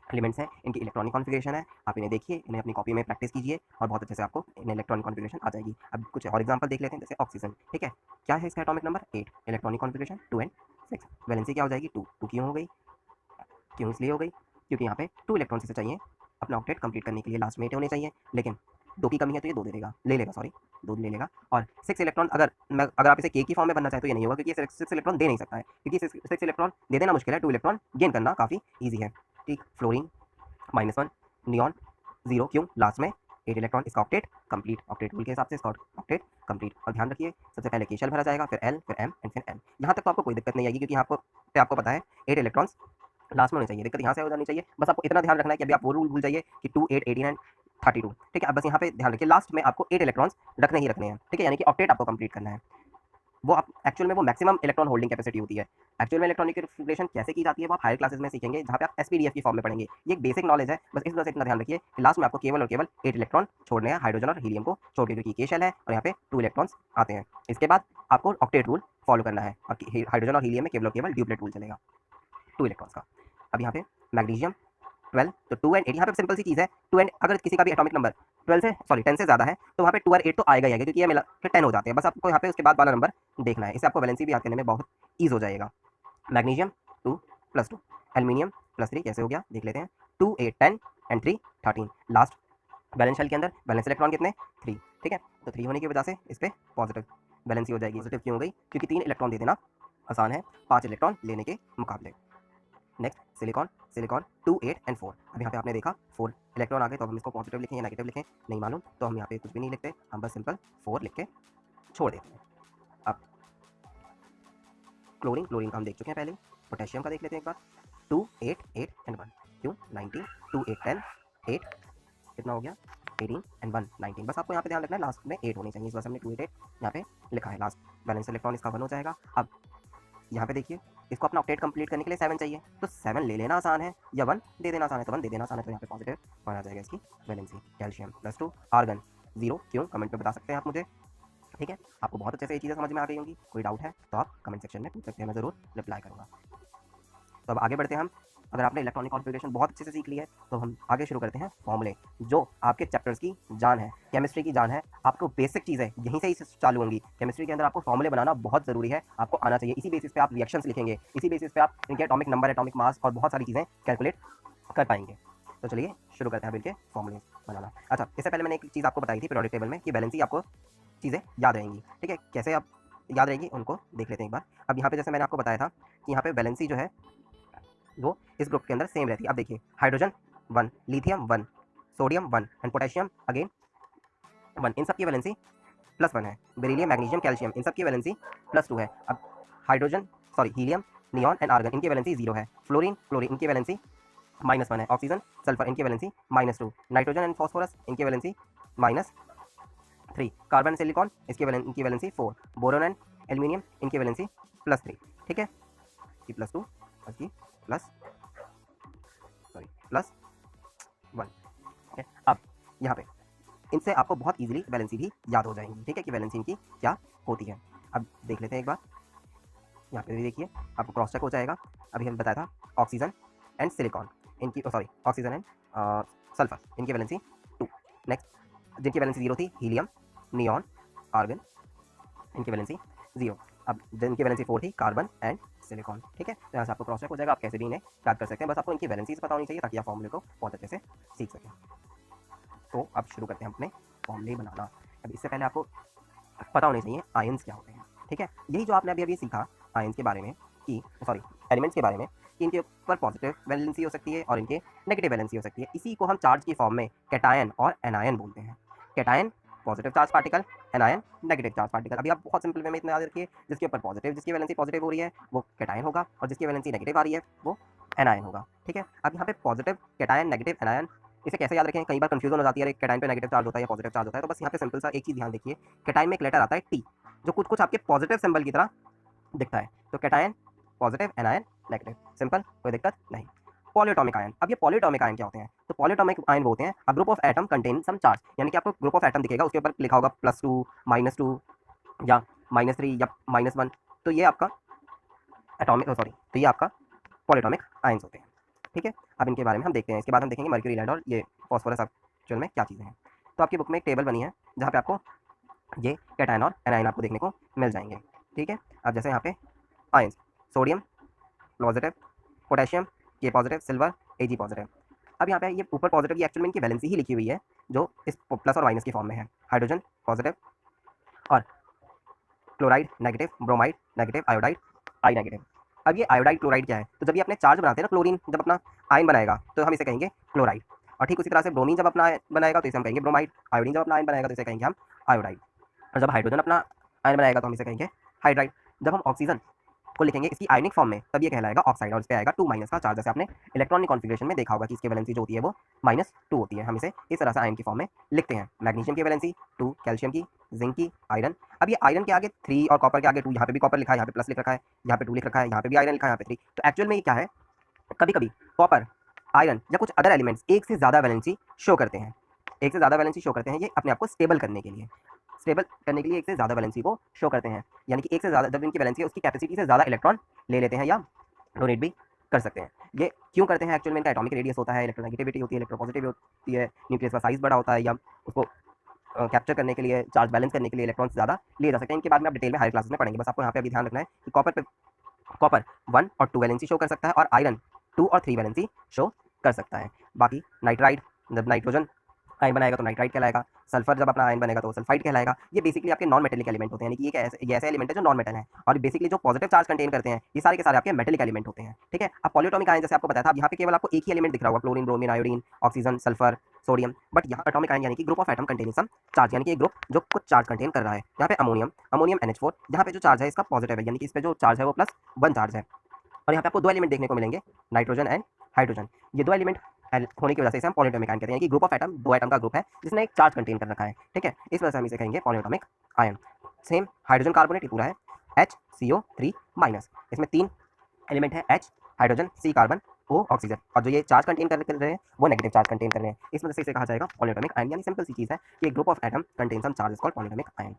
एलिमेंट्स हैं, इनकी इलेक्ट्रॉनिक कॉन्फ़िगरेशन है। आप इन्हें देखिए, इन्हें अपनी कॉपी में प्रैक्टिस कीजिए, और बहुत अच्छे से आपको इन्हें इलेक्ट्रॉनिक कॉन्फ़िगरेशन आ जाएगी। अब कुछ और एग्जांपल देख लेते हैं, जैसे ऑक्सीजन। ठीक है, क्या है इसका atomic number? 8, electronic configuration 2 and 6, valency क्या हो जाएगी? 2। 2 क्यों हो गई? क्यों इसलिए हो गई? क्योंकि यहाँ पे 2 इलेक्ट्रॉन्स इसे चाहिए अपना ऑक्टेट कंप्लीट करने के लिए, लास्ट में 8 होने चाहिए, लेकिन 2 की कमी है तो ये 2 दे देगा, ले लेगा, सॉरी 2 ले लेगा। और 6 इलेक्ट्रॉन अगर आप इसे के की फॉर्म में बनना चाहे तो ये नहीं होगा, क्योंकि ये 6 इलेक्ट्रॉन दे नहीं सकता है, क्योंकि 6 इलेक्ट्रॉन दे देना मुश्किल है, 2 इलेक्ट्रॉन गेन करना काफ़ी ईजी है। ठीक, फ्लोरीन -1, नियॉन 0, क्यों? लास्ट में 8 इलेक्ट्रॉन, इसका ऑक्टेट कंप्लीट, ऑक्टेट रूल के हिसाब से इसका ऑक्टेट कंप्लीट। और ध्यान रखिए, सबसे पहले के शेल भरा जाएगा, फिर एल, फिर एम एंड फिर एन। यहाँ तक तो आपको कोई दिक्कत नहीं आएगी, क्योंकि यहाँ पे आपको पता है 8 इलेक्ट्रॉन्स लास्ट में होने चाहिए, दिक्कत यहाँ से हो जानी चाहिए। बस आपको इतना ध्यान रखना है कि अभी आप वो रूल भूल जाइए कि 2, 8, 18 एंड 32। ठीक है, अब बस यहाँ पे ध्यान रखिए, लास्ट में आपको 8 इलेक्ट्रॉन्स रखने ही रखने हैं। ठीक है, यानी कि ऑक्टेट आपको कंप्लीट करना है। वो आप एक्चुअल में वो मैक्सिमम इलेक्ट्रॉन होल्डिंग कैपेसिटी होती है। एक्चुअल में इलेक्ट्रॉनिक कॉन्फ़िगरेशन कैसे की जाती है वो आप हायर क्लासेस में सीखेंगे, जहाँ पे आप एसपीडीएफ की फॉर्म में पढ़ेंगे। ये एक बेसिक नॉलेज है, बस इस वजह से इतना ध्यान रखिए कि लास्ट में आपको केवल और केवल 8 इलेक्ट्रॉन छोड़ने हैं, हाइड्रोजन और हीलियम को छोड़ के, क्योंकि के शेल है और यहाँ पे 2 इलेक्ट्रॉन्स आते हैं। इसके बाद आपको ऑक्टेट रूल फॉलो करना है, और हाइड्रोजन और हीलियम में केवल और केवल ड्यूप्लेट रूल चलेगा 2 इलेक्ट्रॉन्स का। अब यहाँ पे मैग्नीशियम 12, तो 2 एंड 8, यहाँ पे सिंपल सी चीज़ है। 2 एंड अगर किसी का भी एटॉमिक नंबर 10 से ज़्यादा है, तो वहाँ पे 2 और 8 तो आएगा ही आएगा, क्योंकि ये मिला के 10 हो जाते हैं। बस आपको यहाँ पे उसके बाद वाला नंबर देखना है, इससे आपको वैलेंसी भी याद करने में बहुत ईज़ हो जाएगा। मैग्नीशियम 2 + 2, एल्यूमिनियम +3, कैसे हो गया देख लेते हैं। 2, 8, 10 एंड 3, 13। लास्ट बैलेंस शेल के अंदर बैलेंस इलेक्ट्रॉन कितने? 3। ठीक है, तो 3 होने की वजह से इस पे पॉजिटिव वैलेंसी हो जाएगी। पॉजिटिव क्यों हो गई? क्योंकि 3 इलेक्ट्रॉन दे देना आसान है 5 इलेक्ट्रॉन लेने के मुकाबले। Next silicon 2, 8 and 4। अब यहाँ पे आपने देखा 4 इलेक्ट्रॉन आ गए, तो हम इसको पॉजिटिव लिखें या नेगेटिव लिखें नहीं मालूम, तो हम यहाँ पे कुछ भी नहीं लिखते, हम बस सिंपल 4 लिख के छोड़ देते हैं। अब क्लोरीन का हम देख चुके हैं पहले, पोटेशियम का देख लेते हैं एक बार। 2, 8, 8 एंड 1, क्यों? 19, 2, 8, 10, 8 कितना हो गया? 18 एंड 1, 19। बस आपको यहाँ पे ध्यान रखना है लास्ट में 8 होनी चाहिए, इस वजह से हमने 2, 8, 8 यहाँ पे लिखा है। लास्ट बैलेंस इलेक्ट्रॉन इसका 1 हो जाएगा। अब यहाँ पे देखिए, इसको अपना ऑक्टेट कंप्लीट करने के लिए 7 चाहिए, तो 7 ले लेना आसान है या 1 दे देना आसान है, तो 1 दे देना आसान है, तो यहाँ पे पॉजिटिव 1 आ जाएगा इसकी वैलेंसी। कैल्शियम +2, आर्गन 0, क्यों? कमेंट में बता सकते हैं आप मुझे। ठीक है, आपको बहुत अच्छे से ये चीज़ें समझ में आ गई होंगी। कोई डाउट है तो आप कमेंट सेक्शन में पूछ सकते हैं, मैं ज़रूर रिप्लाई करूँगा। तो अब आगे बढ़ते हैं हम अगर आपने इलेक्ट्रॉनिक कॉन्फ़िगरेशन बहुत अच्छे से सीख ली है तो हम आगे शुरू करते हैं फॉर्मूले, जो आपके चैप्टर्स की जान है, केमिस्ट्री की जान है। आपको बेसिक चीज़ें यहीं से ही चालू होंगी। केमिस्ट्री के अंदर आपको फॉर्मूले बनाना बहुत ज़रूरी है, आपको आना चाहिए। इसी बेसिस पे आप रिएक्शंस लिखेंगे, इसी बेसिस पे आप इनके एटॉमिक नंबर, एटॉमिक मास और बहुत सारी चीज़ें कैलकुलेट कर पाएंगे। तो चलिए शुरू करते हैं अब इनके फॉर्मूले बनाना। अच्छा, इससे पहले मैंने एक चीज़ आपको बताई थी पीरियोडिक टेबल में कि बैलेंसी आपको चीज़ें याद रहेंगी। ठीक है, कैसे आप याद रहेंगी उनको देख लेते हैं एक बार। अब यहाँ पे जैसे मैंने आपको बताया था कि यहाँ पे बैलेंसी जो है वो इस ग्रुप के अंदर सेम रहती है। अब देखिए, hydrogen 1, lithium 1, sodium 1 and potassium again 1, इन सब की वैलेंसी +1 है। बेरिलियम, मैग्नीशियम, कैल्शियम इन सब की वैलेंसी +2 है। अब hydrogen helium, neon and argon इनकी वैलेंसी 0 है। फ्लोरीन, क्लोरीन इनकी वैलेंसी -1 है। ऑक्सीजन, सल्फर इनकी वैलेंसी -2। नाइट्रोजन एंड फॉस्फोरस इनकी वैलेंसी -3। कार्बन, सिलिकॉन इनकी वैलेंसी 4। बोरोन एंड एल्यूमिनियम इनकी वैलेंसी +3। ठीक है, की +2 और की +1। ठीक है, अब यहाँ पे इनसे आपको बहुत ईजिली वैलेंसी भी याद हो जाएंगी। ठीक है, कि वैलेंसी इनकी क्या होती है। अब देख लेते हैं एक बार। यहाँ पे भी देखिए, आपको क्रॉस चेक हो जाएगा। अभी हम बताया था ऑक्सीजन एंड सिलिकॉन इनकी, ऑक्सीजन एंड सल्फर इनकी वैलेंसी 2। नेक्स्ट जिनकी वैलेंसी 0 थी, हीलियम, नियॉन, आर्गन इनकी वैलेंसी 0। अब जिनकी वैलेंसी 4 थी, कार्बन एंड सिलिकॉन। ठीक है, तो यहाँ से आपको क्रॉस चेक हो जाएगा। आप कैसे भी इन्हें याद कर सकते हैं, बस आपको इनकी वैलेंसीज पता होनी चाहिए ताकि आप फॉर्मूले को बहुत अच्छे से सीख सकें। तो अब शुरू करते हैं अपने फॉर्मूले बनाना। अब इससे पहले आपको पता होने चाहिए आयंस क्या होते हैं। ठीक है, यही जो आपने अभी सीखा आयंस के बारे में कि एलिमेंट्स के बारे में कि इनके ऊपर पॉजिटिव वैलेंसी हो सकती है और इनके नेगेटिव वैलेंसी हो सकती है। इसी को हम चार्ज की फॉर्म में कैटायन और एनायन बोलते हैं। Cation positive charge particle, anion negative charge particle. अभी आप बहुत सिंपल वे में इतना याद रखिए, जिसके ऊपर पॉजिटिव, जिसकी वैलेंसी पॉजिटिव हो रही है वो कैटायन होगा और जिसकी वैलेंसी नेगेटिव आ रही है वो एनायन होगा। ठीक है, अब यहाँ पे पॉजिटिव, कैटायन, नेगेटिव, एनायन इसे कैसे याद रखें, कई बार कंफ्यूजन हो जाती है, कैटायन पे नेगेटिव चार्ज होता है या पॉजिटिव चार्ज होता है। तो बस यहाँ पे सिंपल सा एक चीज ध्यान देखिए, कैटायन में एक लेटर आता है टी, जो कुछ कुछ आपके पॉजिटिव सिंबल की तरह दिखता है। तो cation positive, anion negative, simple, कोई दिक्कत नहीं। पॉलीएटॉमिक आयन, अब ये पॉलीएटॉमिक आयन क्या होते हैं? तो पॉलीएटॉमिक आयन वो होते हैं a group of atom contain some charge, यानी कि आपको ग्रुप ऑफ एटम दिखेगा, उसके ऊपर लिखा होगा +2, -2 या -3 या -1, तो ये आपका तो ये आपका पॉलीएटॉमिक आयन्स होते हैं। ठीक है, अब इनके बारे में हम देखते हैं। इसके बाद हम देखेंगे मर्क्यूरी, लेड और ये फॉस्फोरस एक्चुअल में क्या चीज़ें हैं। तो आपकी बुक में एक टेबल बनी है जहाँ पे आपको ये कैटायन और एनायन आपको देखने को मिल जाएंगे। ठीक है, अब जैसे यहाँ पे आयन्स, सोडियम पॉजिटिव, पोटेशियम के पॉजिटिव, सिल्वर Ag पॉजिटिव। अब यहाँ पे ये ऊपर पॉजिटिव की एक्चुअल में इनकी वैलेंसी ही लिखी हुई है जो इस प्लस और माइनस की फॉर्म में है। हाइड्रोजन पॉजिटिव और chloride negative, bromide negative, iodide I negative. अब ये आयोडाइड क्लोराइड क्या है? तो जब ये अपने चार्ज बनाते हैं ना, क्लोरीन जब अपना आयन बनाएगा तो हम इसे कहेंगे क्लोराइड, और ठीक उसी तरह से ब्रोमीन जब अपना आयन बनाएगा तो इसे हम कहेंगे ब्रोमाइड, आयोडीन जब अपना आयन बनाएगा तो इसे कहेंगे हम आयोडाइड, और जब हाइड्रोजन अपना आयन बनाएगा तो हम इसे कहेंगे हाइड्राइड। जब हम ऑक्सीजन को लिखेंगे इसकी आयनिक फॉर्म में तब ये कहलाएगा ऑक्साइड, और इस पे आएगा 2- का चार्ज। जैसे आपने इलेक्ट्रॉनिक कॉन्फ़िगरेशन में देखा होगा कि इसकी वैलेंसी जो होती है वो -2 होती है। हम इसे इस तरह से आयन की फॉर्म में लिखते हैं। मैग्नीशियम की वैलेंसी 2, कैल्शियम की, जिंक की, आयरन। अब ये आयरन के आगे 3 और कॉपर के आगे 2, यहाँ पे भी कॉपर लिखा है, यहाँ पे प्लस लिख रखा है, यहाँ पे 2 लिख रखा है, यहाँ पे भी आयरन लिखा है, यहाँ पे 3। तो एक्चुअल में ये क्या है, कभी कभी कॉपर, आयरन या कुछ अदर एलिमेंट्स एक से ज़्यादा वैलेंसी शो करते हैं। एक से ज़्यादा वैलेंसी शो करते हैं ये अपने आप को स्टेबल करने के लिए, एक से ज़्यादा वैलेंसी को शो करते हैं। यानी कि एक से ज़्यादा जब इनकी वैलेंसी है उसकी कैपेसिटी से ज़्यादा इलेक्ट्रॉन ले लेते हैं या डोनेट भी कर सकते हैं। ये क्यों करते हैं? एक्चुअल में इनका एटॉमिक रेडियस होता है, इलेक्ट्रोनेगेटिविटी होती है, इलेक्ट्रोपॉजिटिव होती है, न्यूक्लियस का साइज बड़ा होता है, या उसको कैप्चर करने के लिए, चार्ज बैलेंस करने के लिए इलेक्ट्रॉन्स ज़्यादा लिए जा सकते हैं। इनके बारे में आप डिटेल में हायर क्लासेस में पढ़ेंगे। बस आपको यहाँ पे अभी ध्यान रखना है कि कॉपर 1 और 2 वैलेंसी शो कर सकता है और आयरन 2 और 3 वैलेंसी शो कर सकता है। बाकी नाइट्राइड जब नाइट्रोजन आयन बनाएगा तो नाइट्राइड कहलाएगा, सल्फर जब अपना आयन बनेगा तो सल्फाइड कहलाएगा। ये बेसिकली आपके नॉन मेटेलिक एलिमेंट होते हैं, यानी कि ये ऐसे एलिमेंट है जो नॉन मेटल है, और बेसिकली जो पॉजिटिव चार्ज कंटेन करते हैं ये सारे के सारे आपके मेटेलिक एलिमेंट होते हैं। ठीक है, अब पॉलीएटॉमिक आयन जैसे आपको बताया था, अब यहाँ पे केवल आपको एक ही एलिमेंट दिख रहा होगा, chlorine, bromine, iodine, oxygen, sulphur, sodium, but यहाँ एटॉमिक आयन यानी कि group of atom containing some charge, यानी कि एक ग्रुप जो कुछ चार्ज कंटेन कर रहा है। यहाँ पे अमोनियम NH4, यहाँ पे जो चार्ज है इसका पॉजिटिव है, यानी कि इस पे जो चार्ज है वो +1 चार्ज है। और यहाँ पे आपको 2 एलिमेंट देखने को मिलेंगे, नाइट्रोजन एंड हाइड्रोजन। ये 2 एलिमेंट होने की वजह से इसे हम पॉलीएटॉमिक आयन कहते हैं, यानी कि ग्रुप ऑफ एटम 2 एटम का ग्रुप है जिसने एक चार्ज कंटेन कर रखा है। ठीक है, इस वजह से हम इसे कहेंगे polyatomic ion. Same hydrogen carbonate ये पूरा है HCO3-, इसमें 3 एलिमेंट है, H hydrogen, C carbon, O oxygen, और जो ये चार्ज कंटेन कर रहे हैं वो नेगेटिव चार्ज कंटेन कर रहे हैं। इस वजह से इसे कहा जाएगा पॉलीएटॉमिक आयन। यानी सिंपल सी चीज़ है कि एक group of atom contain some charge is called polyatomic ion.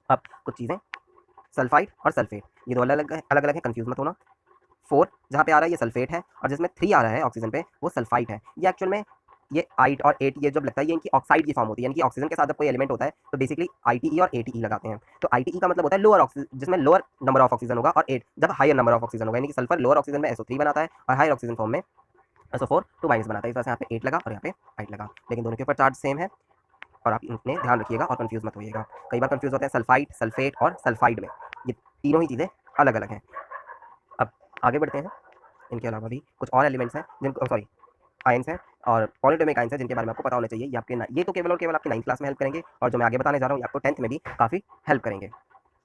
अब कुछ चीज़ें, सल्फाइड और सल्फेट ये दो अलग अलग है, कंफ्यूज मत होना। 4 जहाँ पे आ रहा है ये सल्फेट है, और जिसमें 3 आ रहा है ऑक्सीजन पे वो सल्फाइड है। ये एक्चुअल में ये 8 और 8 ये जब लगता है ये इनकी ऑक्साइड की फॉर्म होती है, यानी कि ऑक्सीजन के साथ जब कोई एलिमेंट होता है तो बेसिकली ITE और ATE लगाते हैं। तो ITE का मतलब होता है लोअर ऑक्सीजन, जिसमें लोअर नंबर ऑफ ऑक्सीजन होगा, और 8 जब हायर नंबर ऑफ ऑक्सीजन होगा, यानी कि सल्फर लोअर ऑक्सीजन में SO3 बनाता है और हायर ऑक्सीजन फॉर्म में SO4 2 माइनस बनाता है। इस वजह से यहाँ पे 8 लगा और यहाँ पे 8 लगा, लेकिन दोनों के ऊपर चार्ज सेम है, और आप इतने ध्यान रखिएगा और कंफ्यूज मत होइएगा। कई बार कंफ्यूज होते हैं सल्फाइड, सल्फेट और सल्फाइड में, ये तीनों ही चीज़ें अलग अलग हैं। अब आगे बढ़ते हैं। इनके अलावा भी कुछ और एलिमेंट्स हैं जिनको सॉरी आयंस हैं और पॉलीएटॉमिक आयंस हैं जिनके बारे में आपको पता होना चाहिए। ये आपके ये तो केवल और केवल आपकी 9th क्लास में हेल्प करेंगे, और जो मैं आगे बताने जा रहा हूँ ये आपको 10th में भी काफ़ी हेल्प करेंगे।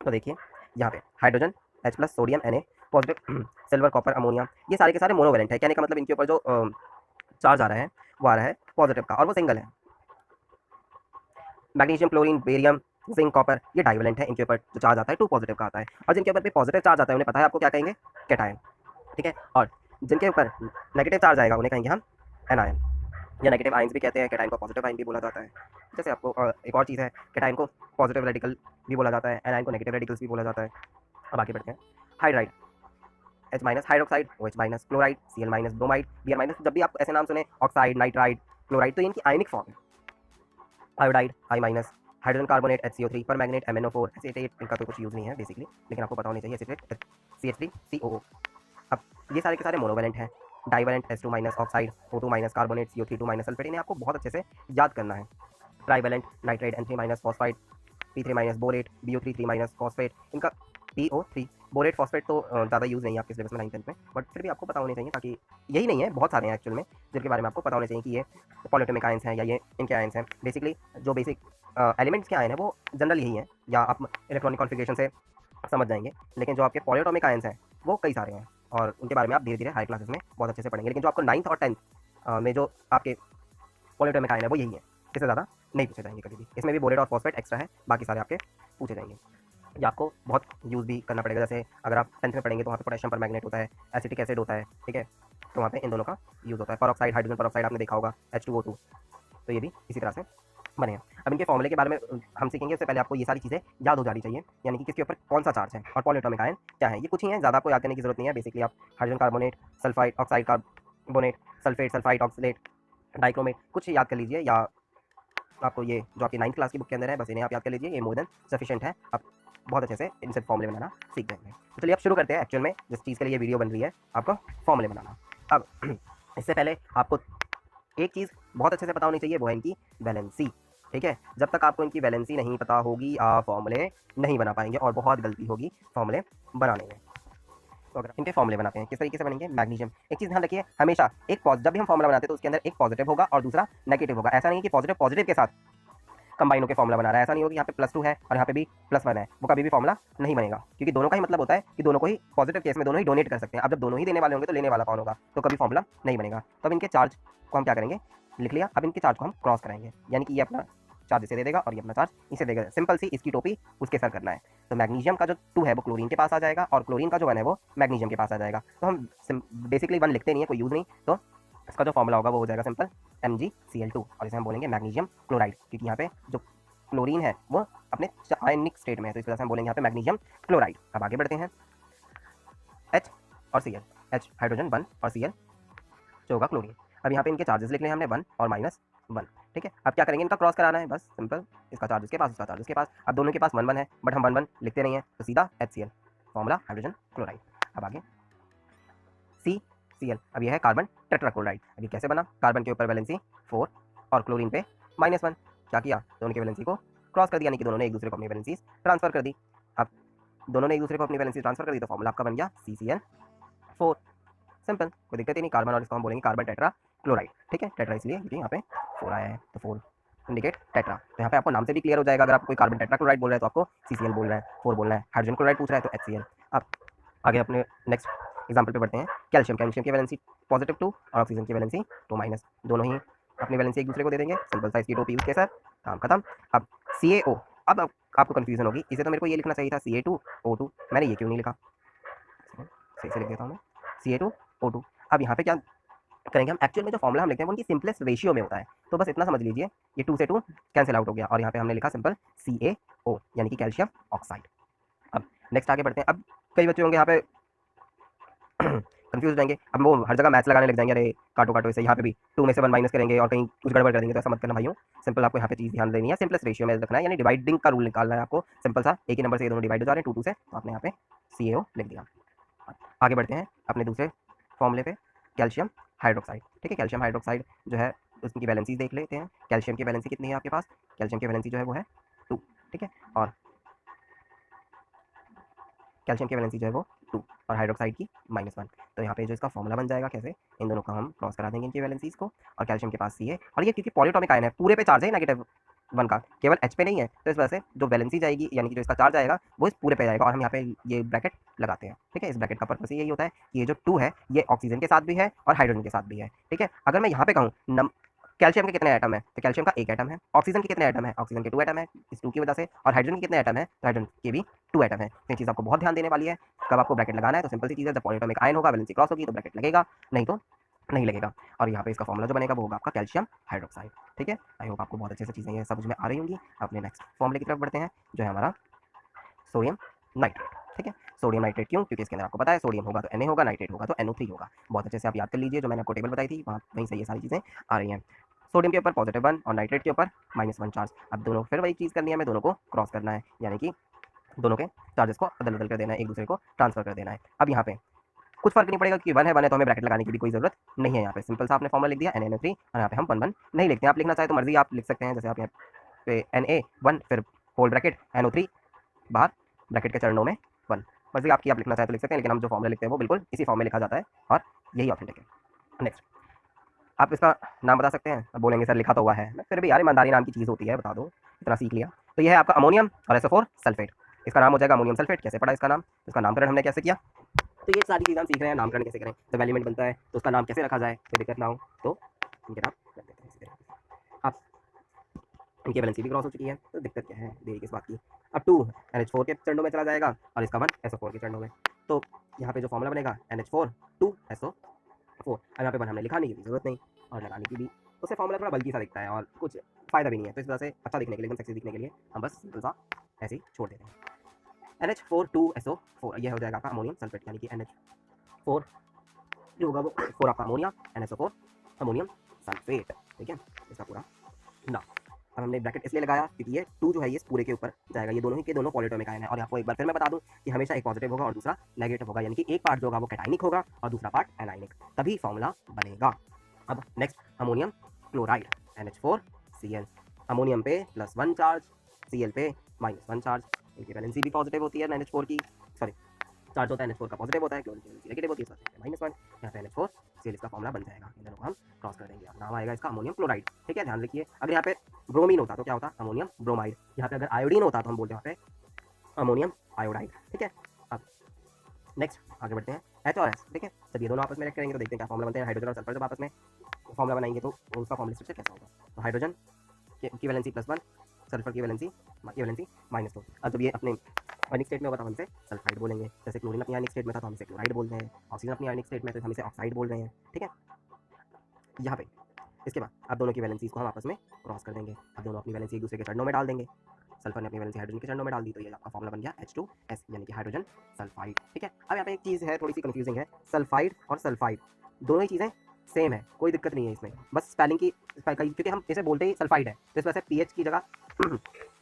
तो देखिए यहाँ पे hydrogen H+, sodium Na, positive silver, copper, ammonia, ये सारे के सारे मोनोवेलेंट है। कहने का मतलब इनके ऊपर जो चार्ज आ रहा है वो आ रहा है पॉजिटिव का, और वो सिंगल है। Magnesium, chlorine, barium, zinc, copper, ये डाइवेलेंट है। इनके ऊपर जो चार्ज आता है 2 पॉजिटिव का आता है, और जिनके ऊपर भी पॉजिटिव चार्ज आता है उन्हें पता है आपको क्या कहेंगे, कैटायन। ठीक है, और जिनके ऊपर नेगेटिव चार्ज आएगा उन्हें कहेंगे हम एनायन, या नेगेटिव आयंस भी कहते हैं। कैटायन को पॉजिटिव आयन भी बोला जाता है। जैसे आपको एक और चीज़ है, कैटायन को पॉजिटिव रेडिकल भी बोला जाता है, एनायन को नेगेटिव रेडिकल्स भी बोला जाता है। अब आगे बढ़ते हैं। Hydride H- hydroxide, OH-, chloride, Cl-, bromide, Br-। जब भी आप ऐसे नाम सुने ऑक्साइड, नाइट्राइड, क्लोराइड, तो ये इनकी आयनिक फॉर्म है। Iodide I-, hydrogen carbonate HCO3, permanganate MnO4, acetate, इनका तो कुछ यूज़ नहीं है बेसिकली, लेकिन आपको पता होनी चाहिए एसीटेट CH3COO। अब ये सारे के सारे मोनोवेलेंट हैं। Divalent H2- oxide, O2- carbonate, CO3 sulphate, इन्हें आपको बहुत अच्छे से याद करना है। Trivalent nitrate N3- phosphide, P3- borate, BO3 3- phosphate, इनका PO3 बोरेट फॉस्फेट तो ज़्यादा यूज़ नहीं है आपके सिलेबस में 9th 10th में, बट फिर भी आपको पता होने चाहिए, ताकि यही नहीं है बहुत सारे हैं एक्चुअल में जिनके बारे में आपको पता होने चाहिए कि ये पॉलीएटॉमिक आयंस हैं या ये इनके आयंस हैं। बेसिकली जो बेसिक एलिमेंट्स के आयन हैं वो जनरल यही हैं, या आप इलेक्ट्रॉनिक कॉन्फ़िगरेशन से समझ जाएंगे, लेकिन जो आपके पॉलीएटॉमिक आयंस हैं वो कई सारे हैं, और उनके बारे में आप धीरे धीरे हाई क्लासेस में बहुत अच्छे से पढ़ेंगे। लेकिन जो आपको 9th और 10th में जो आपके पॉलीएटॉमिक आयन है वो यही है, इससे ज़्यादा नहीं पूछे जाएंगे कभी भी। इसमें भी बोरेट और फॉस्फेट एक्स्ट्रा है, बाकी सारे आपके पूछे जाएंगे। ये आपको बहुत यूज़ भी करना पड़ेगा। जैसे अगर आप 10th में पढ़ेंगे तो वहाँ पे पोटेशियम परमैंगनेट होता है, एसिटिक एसिड होता है, ठीक है, तो वहाँ पे इन दोनों का यूज़ होता है। परऑक्साइड, हाइड्रोजन परऑक्साइड आपने देखा होगा, H2O2, तो ये भी इसी तरह से बने हैं। अब इनके फॉर्मूले के बारे में हम सीखेंगे, उससे पहले आपको ये सारी चीज़ें याद हो जानी चाहिए, यानी कि किसके ऊपर कौन सा चार्ज है और पॉलीएटॉमिक आयन क्या है। ये कुछ ही है, ज़्यादा आपको याद करने की जरूरत नहीं है। बेसिकली आप hydrogen carbonate, sulphide, oxide carbonate, sulphate, sulphide, oxalate, dichromate, कुछ याद कर लीजिए, या आपको ये जो आपकी 9th क्लास की बुक के अंदर है बस इन्हें आप याद कर लीजिए, ये मोर देन सफिशिएंट है। आप बहुत अच्छे से इनसे फॉर्मूले बनाना सीख जाएंगे। तो चलिए अब शुरू करते हैं एक्चुअल में जिस चीज़ के लिए ये वीडियो बन रही है, आपको फॉर्मूले बनाना। अब इससे पहले आपको एक चीज़ बहुत अच्छे से पता होनी चाहिए, वो है इनकी वैलेंसी। ठीक है, जब तक आपको इनकी वैलेंसी नहीं पता होगी आप फॉर्मूले नहीं बना पाएंगे, और बहुत गलती होगी फॉर्मूले बनाने में। तो अगर इनके फॉर्मूले बनाते हैं किस तरीके से बनेंगे, मैग्नीशियम, एक चीज़ ध्यान रखिए हमेशा, एक जब भी हम फॉर्मूला बनाते हैं तो उसके अंदर एक पॉजिटिव होगा और दूसरा नेगेटिव होगा। ऐसा नहीं कि पॉजिटिव पॉजिटिव के साथ कंबाइन होकर फॉर्मूला बना रहा है, ऐसा नहीं होगा। यहाँ पे +2 है और यहाँ पे भी +1 है, वो कभी भी फॉर्मूला नहीं बनेगा, क्योंकि दोनों का ही मतलब होता है कि दोनों को ही पॉजिटिव केस में दोनों ही डोनेट कर सकते हैं। अब जब दोनों ही देने वाले होंगे तो लेने वाला कौन होगा, तो कभी फॉर्मूला नहीं बनेगा। तो अब इनके चार्ज को हम क्या करेंगे, लिख लिया, अब इनके चार्ज को हम क्रॉस कराएंगे, यानी कि ये अपना चार्ज इसे दे देगा और ये अपना चार्ज इसे देगा। सिंपल सी इसकी टोपी उसके सर करना है। तो मैग्नीशियम का जो 2 है वो क्लोरीन के पास आ जाएगा, और क्लोरीन का जो 1 है वो मैग्नीशियम के पास आ जाएगा। तो हम बेसिकली 1 लिखते नहीं है, कोई यूज़ नहीं, तो इसका जो फॉर्मूला होगा वो हो जाएगा सिंपल MgCl2, और इसे हम बोलेंगे मैग्नीशियम क्लोराइड, क्योंकि यहाँ पे जो क्लोरीन है वो अपने आयनिक स्टेट में है, तो इस वजह से हम बोलेंगे यहाँ पे मैग्नीशियम क्लोराइड। अब आगे बढ़ते हैं। H और Cl, H हाइड्रोजन 1 और Cl जो होगा क्लोरीन। अब यहाँ पे इनके चार्जेस लिख लें हमने 1 और -1, ठीक है। अब क्या करेंगे, इनका क्रॉस कराना है, बस सिंपल, इसका चार्ज इसके पास, इसका चार्ज इसके पास। अब दोनों के पास 1 1 है, बट हम 1 1 लिखते नहीं है, तो सीधा HCl, फॉर्मूला हाइड्रोजन क्लोराइड। अब आगे CCl, अब यह है कार्बन टेट्राक्लोराइड। अब ये कैसे बना, कार्बन के ऊपर वैलेंसी 4 और क्लोरीन पे -1, क्या किया, दोनों की वैलेंसी को क्रॉस कर दिया, यानी कि दोनों ने एक दूसरे को अपनी वैलेंसी ट्रांसफर कर दी। अब दोनों ने एक दूसरे को अपनी वैलेंसी ट्रांसफर कर दी, तो फॉर्मूला आपका बन गया CCl4, सिंपल, कोई दिक्कत ही नहीं। कार्बन और इसको हम बोलेंगे कार्बन टेट्रा क्लोराइड, ठीक है, टेट्रा इसलिए क्योंकि यहाँ पे 4 आया है, तो 4 इंडिकेट टेट्रा। तो यहाँ पे आपको नाम से भी क्लियर हो जाएगा, अगर आप कोई कार्बन टेट्रा क्लोराइड बोल रहे हैं तो आपको CCl बोल रहा है, 4 बोलना है। हाइड्रोजन क्लोराइड पूछ रहा है तो HCl। अब आगे अपने नेक्स्ट एग्जाम्पल पे बढ़ते हैं। कैल्शियम, कैल्शियम की वैलेंसी +2 और ऑक्सीजन की वैलेंसी 2-, दोनों ही अपनी वैलेंसी एक दूसरे को दे देंगे, सिंपल सा इसकी टोपी उसके साथ, काम खत्म। अब CaO, अब आपको कन्फ्यूजन होगी, इसे तो मेरे को ये लिखना चाहिए था Ca2O2, मैंने ये क्यों नहीं लिखा, सही से लिख देता हूँ मैं, Ca2O2। अब यहाँ पे क्या करेंगे हम, एक्चुअल में जो फॉर्मूला हम लिखते हैं वो उनकी सिंपलेस्ट रेशियो में होता है, तो बस इतना समझ लीजिए, ये 2 से 2 कैंसिल आउट हो गया, और यहाँ पे हमने लिखा सिंपल CaO, यानी कि कैल्शियम ऑक्साइड। अब नेक्स्ट आगे बढ़ते हैं। अब कई बच्चे होंगे यहाँ पे कंफ्यूज रहेंगे। अब वो हर जगह मैथ्स लगाने लग जाएंगे, अरे काटो काटो इसे, यहाँ पे भी 2 में से 1 माइनस करेंगे और कहीं कुछ गड़बड़ कर देंगे, तो ऐसा मत करना भाइयों। सिंपल आपको यहाँ पे चीज़ ध्यान देनी है, सिंपलेस्ट रेशियो में रखना है, यानी डिवाइडिंग का रूल निकालना है आपको। सिंपल सा एक ही नंबर से ये दोनों डिवाइड हो जा रहे हैं 2 से, तो आपने यहाँ पे CaO लिख दिया। आगे बढ़ते हैं अपने दूसरे फॉर्मूले पे, कैल्शियम हाइड्रोक्साइड। ठीक है, कैल्शियम हाइड्रोक्साइड जो है उसकी वैलेंसी देख लेते हैं। कैल्शियम की वैलेंसी कितनी है आपके पास? कैल्शियम की वैलेंसी जो है वो है 2। ठीक है, और कैल्शियम की वैलेंसी जो है वो 2 और हाइड्रोक्साइड की -1। तो यहाँ पे जो इसका फॉर्मूला बन जाएगा कैसे, इन दोनों को हम क्रॉस करा देंगे इनकी वैलेंसीज को। और कैल्शियम के पास C है, और ये क्योंकि पॉलीएटॉमिक आयन है, पूरे पे चार्ज है -1 का, केवल H पे नहीं है, तो इस वजह से जो वैलेंसी जाएगी यानी कि जो इसका चार्ज आएगा वो इस पूरे पे जाएगा। और हम यहाँ पे ये ब्रैकेट लगाते हैं। ठीक है, इस ब्रैकेट का पर्पस यही होता है कि ये जो 2 है ये ऑक्सीजन के साथ भी है और हाइड्रोजन के साथ भी है। ठीक है, अगर मैं यहाँ पे कहूँ कैल्शियम के कितने एटम है, तो कैल्शियम का 1 एटम है। ऑक्सीजन के कितने एटम है, ऑक्सीजन के 2 एटम है इस 2 की वजह से। और हाइड्रोजन के कितने एटम है, तो हाइड्रोजन के भी 2 एटम है। तो ये चीज़ आपको बहुत ध्यान देने वाली है। कब आपको ब्रैकेट लगाना है, तो सिंपल सी चीज़ है, जब पॉलीएटॉमिक आयन होगा, वैलेंसी क्रॉस होगी तो ब्रैकेट लगेगा, नहीं तो नहीं लगेगा। और यहाँ पे इसका फॉर्मूला जो बनेगा वो होगा आपका कैल्शियम हाइड्रोक्साइड। ठीक है, आई होप आपको बहुत अच्छे से चीज़ें ये समझ में आ रही होंगी। अपने नेक्स्ट फॉर्मूले की तरफ बढ़ते हैं, जो है हमारा सोडियम नाइट्रेट। ठीक है, सोडियम नाइट्रेट क्यों? क्योंकि इसके अंदर आपको पता है सोडियम होगा तो Na होगा, नाइट्रेट होगा तो NO3 होगा। बहुत अच्छे से आप याद कर लीजिए, जो मैंने आपको टेबल बताई थी वहाँ वहीं से ये सारी चीज़ें आ रही हैं। सोडियम के ऊपर +1 और नाइट्रेट के ऊपर -1 चार्ज। अब दोनों फिर वही चीज़ करनी है, हमें दोनों को क्रॉस करना है, यानी कि दोनों के चार्जेस को अदल बदल कर देना है, एक दूसरे को ट्रांसफर कर देना है। अब यहाँ पे कुछ फर्क नहीं पड़ेगा कि 1 है तो हमें ब्रैकेट लगाने की भी कोई जरूरत नहीं है। यहाँ पे सिंपल सा आपने फॉर्मूला लिख दिया NaNO3, और यहाँ पे हम 1 1 नहीं लिखते हैं। आप लिखना चाहे तो मर्जी आप लिख सकते हैं, जैसे आप यहाँ पे Na1 फिर होल ब्रैकेट NO3 बाहर ब्रैकेट के चरणों में 1, मर्जी आपकी, आप लिखना चाहे तो लिख सकते हैं, लेकिन हम जो फॉर्मूला लिखते हैं वो बिल्कुल इसी फॉर्म में लिखा जाता है और यही ऑथेंटिक है। नेक्स्ट, आप इसका नाम बता सकते हैं? अब बोलेंगे सर लिखा तो हुआ है, फिर भी यार ईमानदारी नाम की चीज़ होती है, बता दो, इतना सीख लिया। तो ये है आपका अमोनियम और SO4 सल्फेट। इसका नाम हो जाएगा अमोनियम सल्फेट। कैसे पड़ा इसका नाम, इसका नामकरण हमने कैसे किया, तो ये सारी चीज़ें हम सीख रहे हैं, नामकरण कैसे करें, जब एलिमेंट बनता है तो उसका नाम कैसे रखा जाए, कोई दिक्कत ना हो तो इनके नाम रख देते हैं इसी तरीके से। आप इनकी वैलेंसी भी क्रॉस हो चुकी है, तो दिक्कत क्या है, देरी किस बात की। अब 2 NH4 के चरणों में चला जाएगा और इसका 1 SO4 के चरणों में। तो यहाँ पे जो फॉर्मूला बनेगा NH4 2 SO4। अब यहाँ पे 1 हमने लिखा नहीं, जरूरत नहीं, और लगाने की भी, उससे फॉर्मूला थोड़ा बल्कि सा दिखता है और कुछ फायदा भी नहीं है, तो इस वजह से अच्छा दिखने के लिए, एकदम सेक्सी दिखने के लिए हम बस सिंपल सा ऐसे ही छोड़ देते हैं। NH4 2 SO4 यह हो जाएगा आपका अमोनियम सल्फेट, यानी कि NH4 जो होगा वो 4 आपका अमोनिया, NSO4 अमोनियम सल्फेट। ठीक है, इसका पूरा नाम। अब हमने ब्रैकेट इसलिए लगाया क्योंकि ये 2 जो है ये पूरे के ऊपर जाएगा, ये दोनों ही के दोनों पॉलीएटॉमिक आयन है। और आपको एक बार फिर मैं बता दूं कि हमेशा एक पॉजिटिव होगा और दूसरा नेगेटिव होगा, यानी कि एक पार्ट जो होगा वो कैटाइनिक होगा और दूसरा पार्ट एनाइनिक, तभी फॉर्मूला बनेगा। अब next, ammonium chloride NH4Cl। Ammonium पे +1 चार्ज, Cl पे -1 चार्ज। इनकी वैलेंसी भी पॉजिटिव होती है NH4 की, सॉरी चार्ज होता है NH4 का पॉजिटिव होता है, क्लोरीन की वैलेंसी नेगेटिव होती है, -1। यहाँ पे NH4Cl इसका फॉर्मूला बन जाएगा, इन दोनों को हम क्रॉस कर देंगे, नाम आएगा इसका अमोनियम क्लोराइड। ठीक है, ध्यान रखिए, अगर यहाँ पे ब्रोमीन होता तो क्या होता, अमोनियम ब्रोमाइड। यहाँ पे अगर आयोडीन होता तो हम बोलते हैं यहाँ पे अमोनियम आयोडाइड। ठीक है, अब नेक्स्ट आगे बढ़ते हैं H और S। ठीक है, जब ये दोनों आपस में रिएक्ट करेंगे तो देखते हैं क्या फॉर्मूला बनते हैं। हाइड्रोजन और सल्फर जब आपस में फॉर्मूला बनाएंगे तो उसका फॉर्मूला स्ट्रक्चर कैसा होगा, तो हाइड्रोजन की वैलेंसी +1, सल्फर की वैलेंसी -2। अब जब ये अपने आयनिक स्टेट में होगा तो हम इसे सल्फाइड बोलेंगे, जैसे क्लोरीन अपनी आयनिक स्टेट में था तो हम इसे क्लोराइड बोल रहे हैं, ऑक्सीजन अपनी आयनिक स्टेट में तो हम इसे ऑक्साइड बोल रहे हैं। ठीक है, यहाँ पे इसके बाद आप दोनों की वैलेंसीज को हम आपस में क्रॉस कर देंगे। अब दोनों अपनी वैलेंसी एक दूसरे के चरणों में डाल देंगे। सल्फर ने अपनी वैलेंसी हाइड्रोजन के चरणों में डाल दी, तो ये आपका फॉर्मूला बन गया H2S, यानी कि हाइड्रोजन सल्फाइड। ठीक है, अब यहाँ पे एक चीज़ है थोड़ी सी कंफ्यूजिंग है, सल्फाइड और सल्फाइड दोनों ही चीज़ें सेम है, कोई दिक्कत नहीं है इसमें, बस स्पेलिंग की, क्योंकि हम इसे बोलते ही सल्फाइड है तो इस वजह से PH की जगह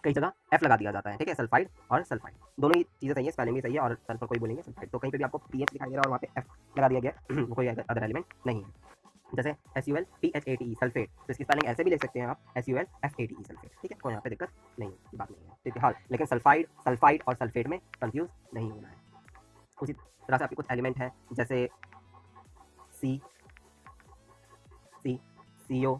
कई जगह F लगा दिया जाता है। ठीक है, सल्फाइड और सल्फाइड दोनों ही चीज़ें सही है, स्पेलिंग भी सही है, और सल्फर कोई बोलेंगे सल्फाइड, तो कहीं पे भी आपको PH दिखाई दे रहा है और वहाँ पे F लगा दिया गया वो कोई अदर एलिमेंट नहीं है। जैसे SUL PHATE सल्फेट, तो इसकी स्पेलिंग ऐसे भी लिख सकते हैं आप SUL FATE सल्फेट। ठीक है, कोई यहाँ पे दिक्कत नहीं है, बात नहीं है। ठीक है, हाँ, लेकिन सल्फाइड और सल्फेट में कंफ्यूज नहीं होना है। उसी तरह से आपके कुछ एलिमेंट हैं जैसे CO,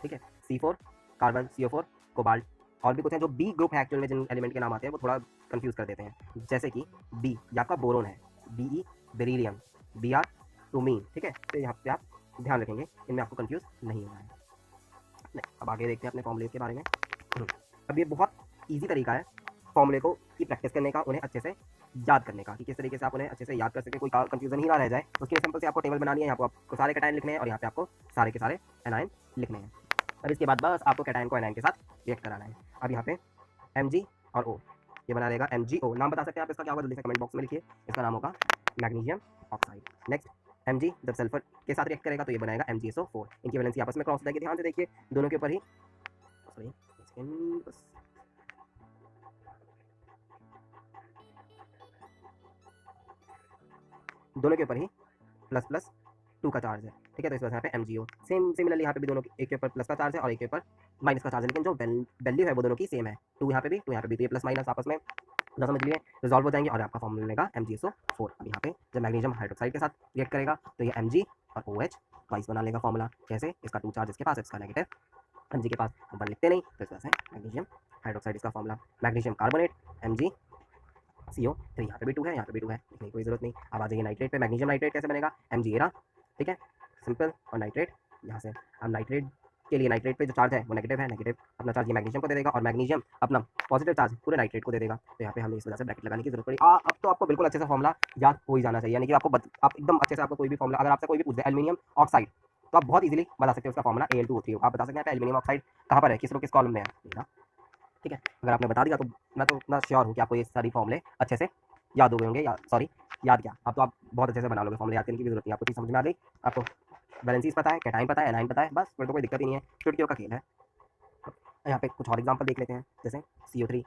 ठीक है, C4 कार्बन, CO4 कोबाल्ट, और भी कुछ हैं जो B ग्रुप है एक्चुअल में, जिन एलिमेंट के नाम आते हैं वो थोड़ा कंफ्यूज कर देते हैं, जैसे कि B ये आपका बोरोन है, BE बेरिलियम, Br ब्रोमीन। ठीक है, तो यहाँ पे आप ध्यान रखेंगे, इनमें आपको कंफ्यूज नहीं होना है। नहीं, अब आगे देखते हैं अपने फॉर्मूले के बारे में। अब ये बहुत ईजी तरीका है फॉर्मूले को की प्रैक्टिस करने का, उन्हें अच्छे से याद करने का, कि किस तरीके से आप उन्हें अच्छे से याद कर सके, कोई कंफ्यूजन ही ना रह जाए। उसके लिए सिंपल से आपको टेबल बनानी है, यहाँ पर आपको सारे कैटायन लिखने हैं और यहाँ पे आपको सारे के सारे एनायन लिखने हैं, और इसके बाद बस आपको कैटायन को एनायन के साथ रिएक्ट कराना है। अब यहाँ पे Mg और O ये बना रहेगा MgO। नाम बता सकते हैं आप इसका क्या होगा, जल्दी से कमेंट बॉक्स में लिखिए। इसका नाम होगा मैग्नीशियम ऑक्साइड। नेक्स्ट Mg जब सल्फर के साथ रिएक्ट करेगा तो ये बनाएगा MgSO4। इनकी वैलेंसी आपस में क्रॉस हो जाएगी। ध्यान से देखिए, दोनों के ऊपर ही सॉरी बस दोनों के ऊपर ही प्लस प्लस 2 का चार्ज है, ठीक है। तो इस वजह से यहाँ पे MgO सेम सिमिलरली यहाँ पे भी दोनों एक के ऊपर प्लस का चार्ज है और एक के ऊपर माइनस का चार्ज है, लेकिन जो वैल्यू है वो दोनों की सेम है। 2 यहाँ पे भी 2 यहाँ पे भी, तो ये प्लस माइनस आपस में ना समझ लिए रिजॉल्व हो जाएंगे और आपका फॉर्मूला मिलेगा MgSO4। अब यहाँ पे जब मैग्नीशियम हाइड्रोक्साइड के साथ रिएक्ट करेगा तो ये Mg और OH ट्वाइस बना लेगा फॉर्मूला। कैसे? इसका 2 चार्ज इसके पास है, इसका नेगेटिव Mg के पास हम 1 लिखते नहीं, तो इस वजह से मैग्नीशियम हाइड्रोक्साइड इसका फॉर्मूला। मैग्नीशियम कार्बोनेट MgCO3, यहाँ पे भी 2 है, यहाँ पे भी 2 है, लिखने की कोई जरूरत नहीं। अब आ जाइए नाइट्रेट पे। मैग्नीशियम नाइट्रेट कैसे बनेगा? MgAra, ठीक है, सिंपल। और नाइट्रेट यहाँ से, अब नाइट्रेट के लिए नाइट्रेट पे जो चार्ज है वो नेगेटिव है, नेगेटिव अपना चार्ज ये मैग्नीशियम को दे देगा और मैग्नीशियम अपना पॉजिटिव चार्ज पूरे नाइट्रेट को दे देगा। तो यहाँ पे हमें इस वजह से ब्रैकेट लगाने की जरूरत पड़ी। अब तो आपको बिल्कुल अच्छे से फॉर्मूला याद हो ही जाना चाहिए, यानी कि आप एकदम अच्छे से आपको कोई भी फॉर्मूला अगर आपसे कोई भी पूछ दे एल्यूमिनियम ऑक्साइड तो आप बहुत इजीली बता सकते हो उसका फॉर्मूला Al2O3। आप बता सकते हैं एल्यूमिनियम ऑक्साइड कहाँ पर है, किस कॉलम में है, ठीक है। अगर आपने बता दिया तो मैं तो इतना श्योर हूँ कि आपको ये सारी फॉर्मूले अच्छे से याद हो गए होंगे। या सॉरी याद क्या, अब तो आप बहुत अच्छे से बना लोगे, फॉर्मूले याद करने की जरूरत नहीं, आपको चीज़ समझ में आ गई। आपको वैलेंसीज पता है, कैटाइन पता है, एनाइन पता है, बस फिर तो कोई दिक्कत ही नहीं है, चुटकियों का खेल है। यहाँ पे कुछ और एग्जांपल देख लेते हैं, जैसे CO3,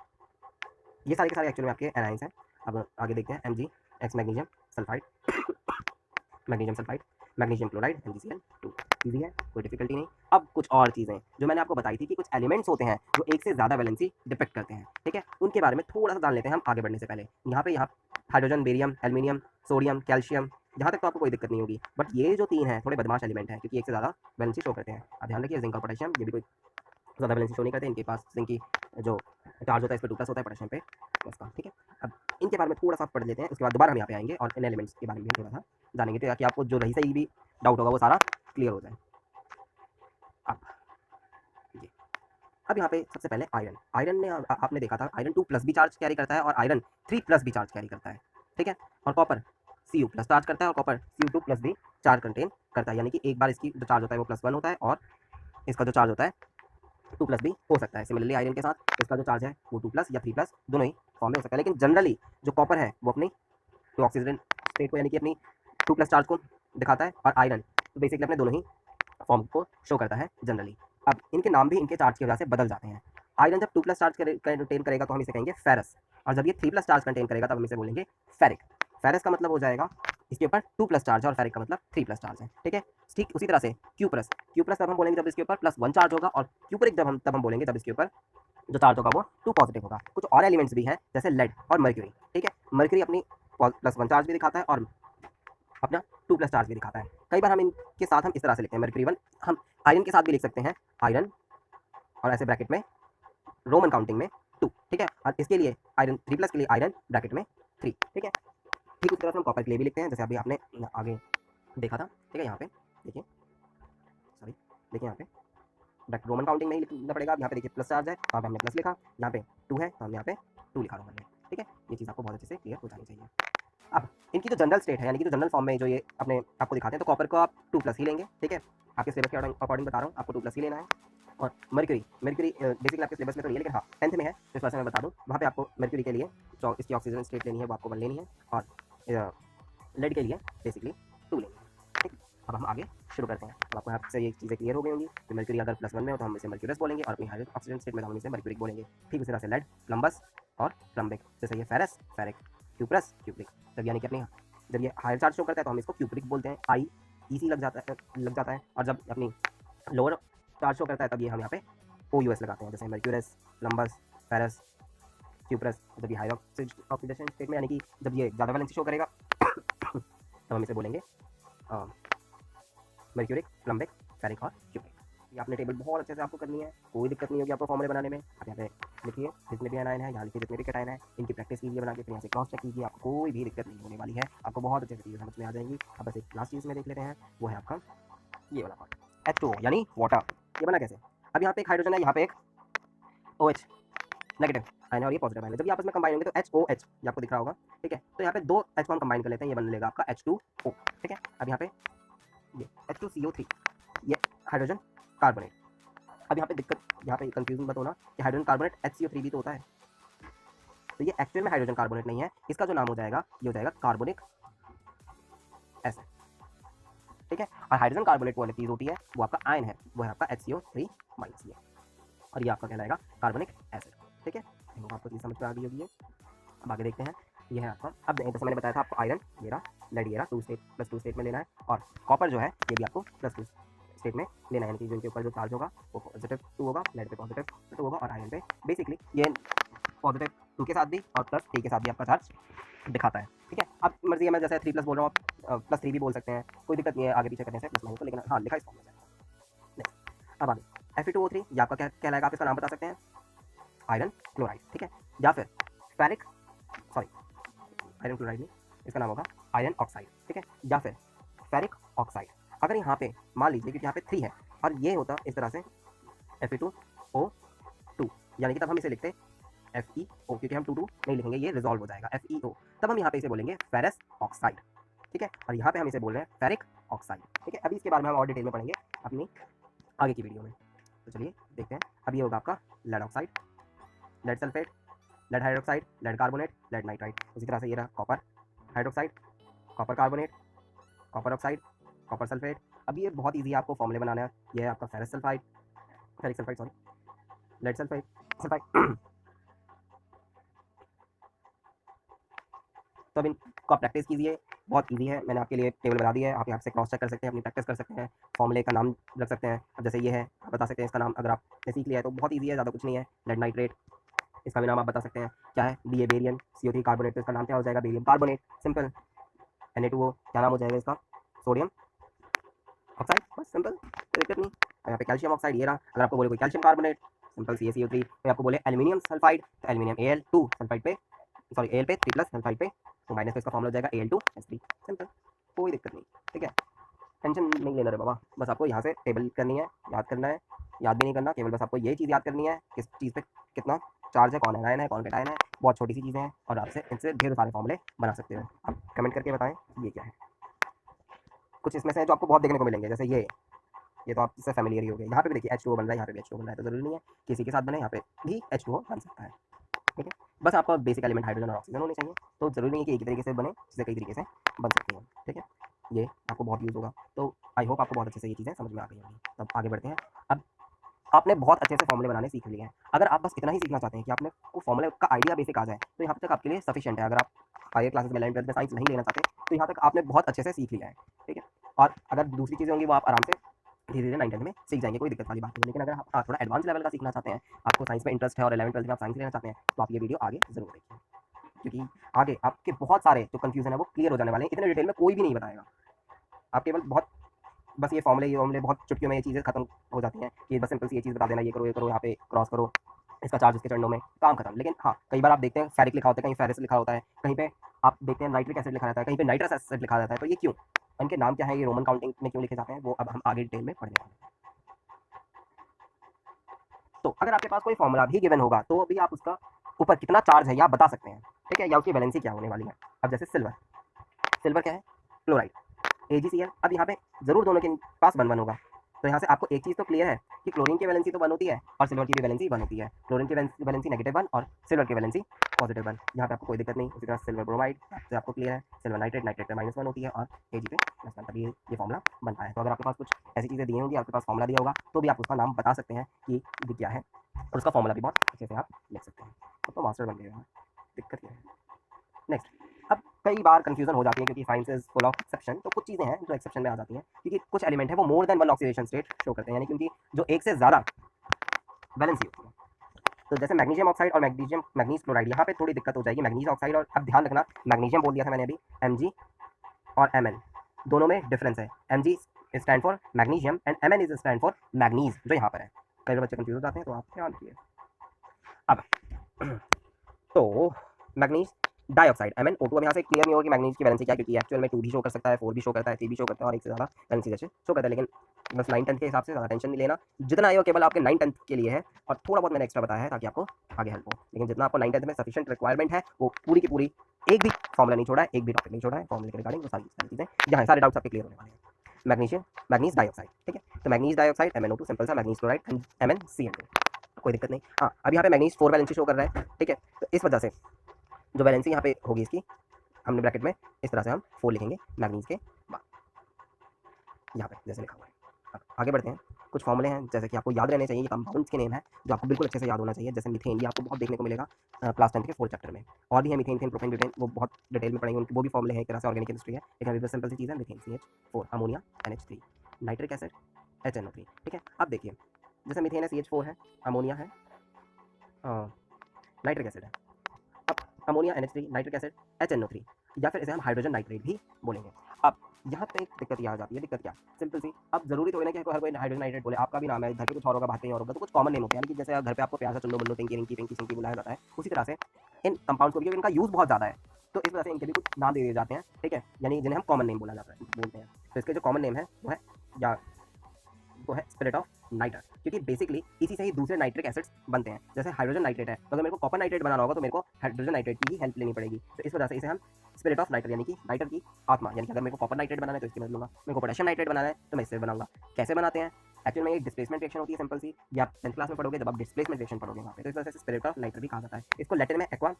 ये सारे के सारे एक्चुअली आपके एनाइंस हैं। अब आगे देखते हैं Mg x magnesium sulphide magnesium sulphide, magnesium chloride MgCl2। Easy है, कोई डिफिकल्टी नहीं। अब कुछ और चीज़ें जो मैंने आपको बताई थी कि कुछ एलिमेंट्स होते हैं जो एक से ज़्यादा वैलेंसी डिपेक्ट करते हैं, ठीक है, उनके बारे में थोड़ा सा जान लेते हैं हम आगे बढ़ने से पहले। यहाँ hydrogen, barium, aluminium, sodium, calcium, यहाँ तक तो आपको कोई दिक्कत नहीं होगी, बट ये जो 3 हैं थोड़े बदमाश एलिमेंट हैं क्योंकि एक से ज़्यादा वैलेंसी शो करते हैं। अब ध्यान रखिए, जिंक और पोटेशियम ये भी कोई ज़्यादा वैलेंसी शो नहीं करते, इनके पास जिंक की जो चार्ज होता है इस पर 2+ होता है, पोटेशियम पे प्लस का, ठीक है। अब इनके बारे में थोड़ा सा पढ़ लेते हैं, उसके बाद दोबारा हम यहाँ पे आएंगे और इन एलिमेंट्स के बारे में थोड़ा सा जानेंगे ताकि आपको जो रही सही भी डाउट होगा वो सारा क्लियर हो जाए। अब यहाँ पे सबसे पहले आयरन ने आपने देखा था आयरन 2+ भी चार्ज कैरी करता है और आयरन 3+ भी चार्ज कैरी करता है, ठीक है। और कॉपर Cu+ चार्ज करता है और कॉपर Cu2+ भी चार्ज कंटेन करता है, यानी कि एक बार इसकी जो चार्ज होता है वो +1 होता है और इसका जो चार्ज होता है 2+ भी हो सकता है। सिमिलरली आयरन के साथ इसका जो चार्ज है वो 2+ या 3+ दोनों ही फॉर्म में हो सकता है, लेकिन जनरली जो कॉपर है वो अपनी तो ऑक्सीजन स्टेट को यानी कि अपनी 2+ चार्ज को दिखाता है और आयरन तो बेसिकली अपने दोनों ही फॉर्म को शो करता है जनरली। अब इनके नाम भी इनके चार्ज की वजह से बदल जाते हैं। आयरन जब 2+ चार्ज कंटेन करेगा तो हम इसे कहेंगे फेरस, और जब ये 3+ चार्ज कंटेन करेगा तब हम इसे बोलेंगे फेरिक। फेरस का मतलब हो जाएगा इसके ऊपर 2+ चार्ज है और फेरिक का मतलब 3+ चार्ज है, ठीक है। ठीक उसी तरह से क्यूप्रस तब हम बोलेंगे जब इसके ऊपर +1 चार्ज होगा और क्यूपरिक तब हम बोलेंगे जब इसके ऊपर जो चार्ज होगा वो 2+ होगा। कुछ और एलिमेंट्स भी हैं जैसे लेड और मर्क्यूरी, ठीक है। मर्क्यूरी अपनी +1 चार्ज भी दिखाता है और अपना 2+ चार्ज भी दिखाता है। कई बार हम इनके साथ हम इस तरह से लिखते हैं मर्क्यूरी 1, हम आयरन के साथ भी लिख सकते हैं आयरन और ऐसे ब्रैकेट में रोमन काउंटिंग में 2, ठीक है। और इसके लिए आयरन 3+ के लिए आयरन ब्रैकेट में 3, ठीक है। ठीक उस तरह से हम कॉपर के लिए भी लिखते हैं, जैसे अभी आपने आगे देखा था, ठीक है। यहाँ पे देखिए, सॉरी देखिए यहाँ पे रोमन काउंटिंग में ही लिखना पड़ेगा। यहाँ पे देखिए प्लस चार्ज है, अब हमने प्लस लिखा, यहाँ पे 2 है तो हमने यहाँ पे 2 लिखा रोमन में, ठीक है। ये चीज़ आपको बहुत अच्छे से क्लियर हो जानी चाहिए। अब इनकी जो जनरल स्टेट है यानी कि जो जनरल फॉर्म में जो ये अपने आपको दिखाते हैं, तो कॉपर को आप 2+ ही लेंगे, ठीक है। आपके सिलेबस के अकॉर्डिंग बता रहा हूँ, आपको 2+ ही लेना है। और मर्क्यूरी बेसिकली आपके सिलेबस में तो नहीं है, लेकिन हाँ 10th में है तो इस वजह से मैं बता दूँ, वहाँ पे आपको मर्क्यूरी के लिए जो इसकी ऑक्सीजन स्टेट लेनी है वो आपको 1 लेनी है और लेड के लिए बेसिकली 2 लेनी है, ठीक है। अब हम आगे शुरू करते हैं। अब आपको यहाँ से ये चीज़ें क्लियर हो गई होंगी कि मर्क्यूरी अगर +1 में हो तो हम इसे मर्क्यूरस बोलेंगे और अपनी हायर ऑक्सीजन स्टेट में हम इसे मर्क्यूरिक बोलेंगे। ठीक उसी तरह से लेड प्लम्बस और प्लम्बिक, जैसे ये फेरस फेरिक, क्यूप्रस क्यूप्रिक। जब यानी कि अपनी जब ये हायर चार्ज शो करता है तो हम इसको क्यूप्रिक बोलते हैं, IEC लग जाता है। और जब अपनी लोअर चार्ज शो करता है तब ये हम यहाँ पे OUS लगाते हैं, जैसे मर्क्यूरस, प्लम्बस, फेरस, क्यूप्रस। जब ये हायर ऑक्सीडेशन स्टेट में यानी कि जब ये ज़्यादा वैलेंसी शो करेगा तब हम इसे बोलेंगे मर्क्यूरिक, प्लम्बिक, फेरिक और क्यूप्रिक। ये आपने टेबल बहुत अच्छे से आपको करनी है, कोई दिक्कत नहीं होगी आपको फॉर्मूले बनाने में। आप यहाँ पे लिखिए जितने भी एनाइन है, यहाँ लिखिए जितने भी कैटाइन है, इनकी प्रैक्टिस कीजिए बना के, फिर यहाँ से क्रॉस चेक कीजिए, आपको कोई भी दिक्कत नहीं होने वाली है, आपको बहुत अच्छे से चीज़ें समझ में आ जाएंगी। अब बस एक लास्ट चीज़ में देख लेते हैं, वो है आपका ये वाला पार्ट H2O यानी वाटर। ये बना कैसे? अब यहाँ पे एक हाइड्रोजन है, यहाँ पे एक OH नेगेटिव आयन है और ये पॉजिटिव आयन है। जब ये आपस में कंबाइन होंगे तो HOH ये आपको दिख रहा होगा, ठीक है। तो यहाँ पे 2 H को हम कंबाइन कर लेते हैं, ये बन लेगा आपका H2O, ठीक है। अब यहाँ पे ये H2CO3 ये हाइड्रोजन कार्बोनेट। अब यहाँ पे दिक्कत, यहाँ पे कंफ्यूजन मत होना कि हाइड्रोजन कार्बोनेट HCO3 भी तो होता है, तो ये एक्चुअल में हाइड्रोजन कार्बोनेट नहीं है, इसका जो नाम हो जाएगा ये हो जाएगा कार्बोनिक एसिड, ठीक है। और हाइड्रोजन कार्बोनेट वाली चीज़ होती है वो आपका आयन है, वो है आपका HCO3 माइनस, ये और ये आपका कहलाएगा कार्बनिक एसिड, ठीक है। आपको चीज़ समझ में आ गई होगी। अब आगे देखते हैं, ये है आपका, अब जैसे मैंने बताया था आपको आयरन ये रहा, लेड ये रहा, 2 स्टेट +2 स्टेट में लेना है, और कॉपर जो है ये भी आपको +2 स्टेट में लेना है, यानी कि जिनके ऊपर जो चार्ज होगा वो पॉजिटिव 2 होगा, लेड पे पॉजिटिव 2 होगा, और आयरन पे बेसिकली ये पॉजिटिव 2 के साथ भी और +3 के साथ भी आपका चार्ज दिखाता है, ठीक है। अब मर्जी है, मैं जैसे 3+ बोल रहा हूँ, आप +3 भी बोल सकते हैं, कोई दिक्कत नहीं है आगे पीछे करने से, +- तो लेकिन हाँ लिखा इस फॉर्म में जाएगा। नेक्स्ट, अब आगे Fe2O3 ये आपका क्या कहलाएगा, आप इसका नाम बता सकते हैं आयरन क्लोराइड, ठीक है, या फिर फेरिक, सॉरी आयरन क्लोराइड नहीं, इसका नाम होगा आयरन ऑक्साइड, ठीक है, या फिर फेरिक ऑक्साइड। अगर यहाँ पे मान लीजिए क्योंकि यहाँ पे 3 है और ये होता इस तरह से Fe2O2, यानी कि तब हम इसे लिखते FeO, क्योंकि हम 2 नहीं लिखेंगे, ये रिजॉल्व हो जाएगा FeO, तब हम यहाँ पे इसे बोलेंगे फेरस ऑक्साइड, ठीक है, और यहाँ पे हम इसे बोल रहे हैं फेरिक ऑक्साइड, ठीक है। अभी इसके बारे में हम और डिटेल में पढ़ेंगे अपनी आगे की वीडियो में। तो चलिए देखते हैं, अब ये होगा आपका lead oxide, lead sulphate, lead hydroxide, lead carbonate, lead nitride. उसी तरह से ये रहा copper hydroxide, copper carbonate, copper oxide, copper sulphate. अब ये बहुत ईजी है, आपको फॉर्मूले बनाना है। ये है आपका ferrous sulphide, ferric sulphide sorry, lead sulphide sulphide. तो अब इनको आप प्रैक्टिस कीजिए, बहुत ईजी है, मैंने आपके लिए टेबल बना दी है, आप यहाँ से क्रॉस चेक कर सकते हैं, अपनी प्रैक्टिस कर सकते हैं, फॉर्मूले का नाम रख सकते हैं। अब जैसे ये है, आप बता सकते हैं इसका नाम, अगर आपने सीख लिया है तो बहुत ईजी है, ज़्यादा कुछ नहीं है। लेड नाइट्रेट, इसका भी नाम आप बता सकते हैं क्या है, BA बेरियम, CO3 कार्बोनेट, तो इसका नाम क्या हो जाएगा, बेरियम कार्बोनेट, सिंपल। Na2O क्या नाम हो जाएगा इसका, सोडियम ऑक्साइड, बस सिंपल, कोई दिक्कत नहीं। और यहाँ पे कैल्शियम ऑक्साइड ये रहा, अगर आपको बोले कोई कैल्शियम कार्बोनेट, सिंपल CaCO3, तो आपको बोले एल्यूमिनियम सल्फाइड, तो एल्यूमिनियम Al2 सल्फाइड पे, सॉरी Al पे 3+ सल्फाइड पे, तो माइनस पे इसका फॉर्मूला हो जाएगा Al2S3, सिंपल, कोई दिक्कत नहीं, ठीक है। टेंशन नहीं लेना रे बाबा, बस आपको यहाँ से टेबल करनी है, याद करना है, याद भी नहीं करना, केवल बस आपको ये चीज़ याद करनी है, किस चीज़ पे कितना चार्ज है, कौन एनायन है, कौन कैटायन है, बहुत छोटी सी चीज़ें हैं और आपसे इनसे ढेर सारे फॉर्मूले बना सकते हो। आप कमेंट करके बताएं ये क्या है। कुछ इसमें से जो आपको बहुत देखने को मिलेंगे, जैसे ये तो आपसे फैमिलियर ही हो गया। यहाँ पे भी देखिए H2O बन रहा है, यहाँ पे भी H2O बन रहा है, तो जरूरी नहीं है किसी के साथ बने, यहाँ पे भी H2O बन सकता है, ठीक है। बस आपका बेसिक एलिमेंट हाइड्रोजन और ऑक्सीजन होने चाहिए, तो जरूरी नहीं है कि एक ही तरीके से बने, इससे कई तरीके से बन सकती हैं, ठीक है। ये आपको बहुत यूज़ होगा, तो आई होप आपको बहुत अच्छे से ये चीज़ें समझ में आ गई होंगी। तब आगे बढ़ते हैं। अब आपने बहुत अच्छे से फॉर्मूले बनाने सीख लिए हैं, अगर आप बस इतना ही सीखना चाहते हैं कि आपने को फॉर्मूले का आइडिया बेसिक आ जाए, तो यहाँ तक आपके लिए सफिशिएंट है। अगर आप हायर क्लासेस में 11th 12th में साइंस नहीं लेना चाहते, तो यहाँ तक आपने बहुत अच्छे से सीख लिया है, ठीक है। और अगर दूसरी चीज़ें होंगी वो आप आराम से धीरे धीरे 9th 10th में सीख जाएंगे, कोई दिक्कत वाली बात नहीं है। लेकिन अगर आप थोड़ा एडवांस लेवल का सीखना चाहते हैं, आपको साइंस में इंटरेस्ट है और 11th 12th में आप साइंस लेना चाहते हैं, तो आप ये वीडियो आगे जरूर देखिए, क्योंकि आगे आपके बहुत सारे जो कन्फ्यूजन है वो क्लियर हो जाने वाले हैं। इतने डिटेल में कोई भी नहीं बताएगा, आप केवल बहुत बस ये फॉर्मूले बहुत चुटकियों में ये चीज़ें खत्म हो जाती हैं कि बस सिंपल सी ये चीज़ बता देना, ये करो, यहाँ पे क्रॉस करो, इसका चार्ज इसके चरणों में, काम खत्म। लेकिन हाँ, कई बार आप देखते हैं फेरिक लिखा होता है, कहीं फेरिस लिखा होता है, कहीं पे आप देखते हैं नाइट्रिक एसिड लिखा रहता है, कहीं पे नाइट्रस एसिड लिखा रहता है, तो ये क्यों, इनके नाम क्या है, ये रोमन काउंटिंग में क्यों लिखे जाते हैं, वो अब हम आगे डिटेल में पढ़ने वाले हैं। तो अगर आपके पास कोई फॉर्मूला भी गिवन होगा, तो अभी आप उसका ऊपर कितना चार्ज है या बता सकते हैं, ठीक है, या उसकी वैलेंसी क्या होने वाली है। अब जैसे सिल्वर, सिल्वर क्या है, क्लोराइड, AgCl। अब यहाँ पे जरूर दोनों के पास 1 1 होगा, तो यहाँ से आपको एक चीज़ तो क्लियर है कि क्लोरीन की वैलेंसी तो 1 होती है और सिल्वर की भी वैलेंसी 1 होती है। क्लोरीन की वैलेंसी -1 और सिल्वर की वैलेंसी +1, यहाँ पे आपको कोई दिक्कत नहीं। उसी तरह सिल्वर ब्रोमाइड से आपको क्लियर है, सिल्वर नाइट्रेट, नाइट्रेट पे -1 होती है और Ag पे +1, तभी ये फॉर्मूला बनता है। तो अगर आपके पास कुछ ऐसी चीज़ें दी होंगी, आपके पास फॉर्मूला दिया होगा, तो भी आप उसका नाम बता सकते हैं कि ये क्या है, और उसका फॉर्मूला भी बहुत अच्छे से आप लिख सकते हैं, तो मास्टर बन गया, दिक्कत क्या है। नेक्स्ट, अब कई बार कंफ्यूजन हो जाती है क्योंकि science is full of exception, तो कुछ चीज़ें हैं जो एक्सेप्शन में आ जाती हैं, क्योंकि कुछ एलिमेंट है वो more than 1 oxidation state show करते हैं, यानी कि उनकी जो एक से ज़्यादा वैलेंसी होती है। तो जैसे मैग्नीशियम ऑक्साइड और मैग्नीज क्लोराइड, यहाँ पे थोड़ी दिक्कत हो जाएगी। मैग्नीज ऑक्साइड, और अब ध्यान रखना, मैग्नीशियम बोल दिया था मैंने अभी, Mg और Mn दोनों में डिफरेंस है। Mg stand for magnesium and Mn is stand for manganese, जो यहाँ पर है। कई बार बच्चे कंफ्यूज हो जाते हैं, तो आप ध्यान रखिए। अब तो मैग्नीज डाइऑक्साइड MnO2, अब यहाँ से क्लियर नहीं होगा कि मैग्नीज की वैलेंसी क्या है, क्योंकि एक्चुअल में 2 भी शो कर सकता है, 4 भी शो करता है, 3 भी शो करता है और एक से ज़्यादा वैलेंसी जैसे शो करता है। लेकिन बस 9 10th के हिसाब से ज़्यादा टेंशन नहीं लेना, जितना आया हो केवल आपके 9 10th के लिए है, और थोड़ा बहुत मैंने एक्स्ट्रा बताया है ताकि आपको आगे हेल्प हो। लेकिन जितना आपको 9 10th में सफिशिएंट रिक्वायरमेंट है, वो पूरी की पूरी, एक भी फॉर्मूला नहीं छोड़ा है, एक भी टॉपिक नहीं छोड़ा है फॉर्मूले के रिगार्डिंग, वो सारी चीज़ें यहाँ सारे डाउट्स आपके क्लियर होने वाले हैं। मैग्नीज डाइऑक्साइड, ठीक है, तो मैग्नीज डाइऑक्साइड MnO2 सिंपल सा, मैग्नीज क्लोराइड MnCl2, कोई दिक्कत नहीं। हाँ, अब यहाँ पे मैग्नीज 4 वैलेंसी शो कर रहा है, ठीक है, तो इस वजह से जो वैलेंसी यहाँ पे होगी इसकी, हमने ब्रैकेट में इस तरह से हम 4 लिखेंगे मैग्नीज के बाद, यहाँ पे जैसे लिखा हुआ है। अब आगे बढ़ते हैं, कुछ फॉर्मूले हैं जैसे कि आपको याद रहने चाहिए, ये कंपाउंड्स के नेम है जो आपको बिल्कुल अच्छे से याद होना चाहिए। जैसे मीथेन, ये आपको बहुत देखने को मिलेगा क्लास 10 के 4th चैप्टर में। और भी है मीथेन, इथेन, प्रोपेन, ब्यूटेन, वो बहुत डिटेल में पढ़ेंगे, उनके वो भी फॉर्मूले हैं, एक तरह से ऑर्गेनिक केमिस्ट्री है, लेकिन अभी सिंपल सी चीज़ है, methane CH4, ammonia NH3, nitric acid HNO3। ठीक है, अब देखिए जैसे मीथेन है CH4 है, अमोनिया है, नाइट्रिक एसिड है, अब ammonia NH3, nitric acid HNO3, या फिर इसे हम हाइड्रोजन नाइट्रेट भी बोलेंगे। अब यहाँ पे एक दिक्कत ये आ जाती है, दिक्कत क्या, सिंपल सी, अब जरूरी तो है ना कि हर कोई हाइड्रोजन नाइट्रेट बोले, आपका भी नाम है, घर पे कुछ और होगा, बात कहीं और होगा, तो कुछ कॉमन नेम होते हैं, यानी कि जैसे घर पे आपको प्यार से चुन्नू मुन्नू टिंकी रिंकी पिंकी सिंकी बुलाया जाता है, उसी तरह से इन कंपाउंड्स को भी, क्योंकि इनका यूज बहुत ज़्यादा है, तो इस वजह से इनके भी कुछ नाम दे दिए जाते हैं। ठीक है, यानी जिन्हें हम कॉमन नेम बोला जाता है, बोलते हैं। तो इसके जो कॉमन नेम है वो है, या वो है स्पिरिट ऑफ नाइटर, क्योंकि बेसिकली इसी से ही दूसरे नाइट्रिक एसिड्स बनते हैं। जैसे हाइड्रोजन नाइट्रेट है, तो अगर मेरे को कॉपर नाइट्रेट बनाना होगा तो मेरे को हाइड्रोजन नाइट्रेट की ही हेल्प लेनी पड़ेगी। तो इस वजह से इसे हम स्पिरिट ऑफ नाइटर, यानी कि नाइटर की आत्मा, यानी कि अगर मेरे को कॉपर नाइट्रेट बनाना है तो इसकी मदद लूंगा, मेरे को पोटेशियम नाइट्रेट बनाना है तो मैं इससे बनाऊंगा। कैसे बनाते हैं, एक्चुअल में एक डिस्प्लेसमेंट रिएक्शन होती है सिंपल सी, ये आप 10th क्लास में पढ़ोगे जब आप डिस्प्लेसमेंट रिएक्शन पढ़ोगे वहाँ पे, तो इस वजह से स्पिरिट ऑफ नाइटर भी कहा जाता है। इसको लैटिन में एक्वा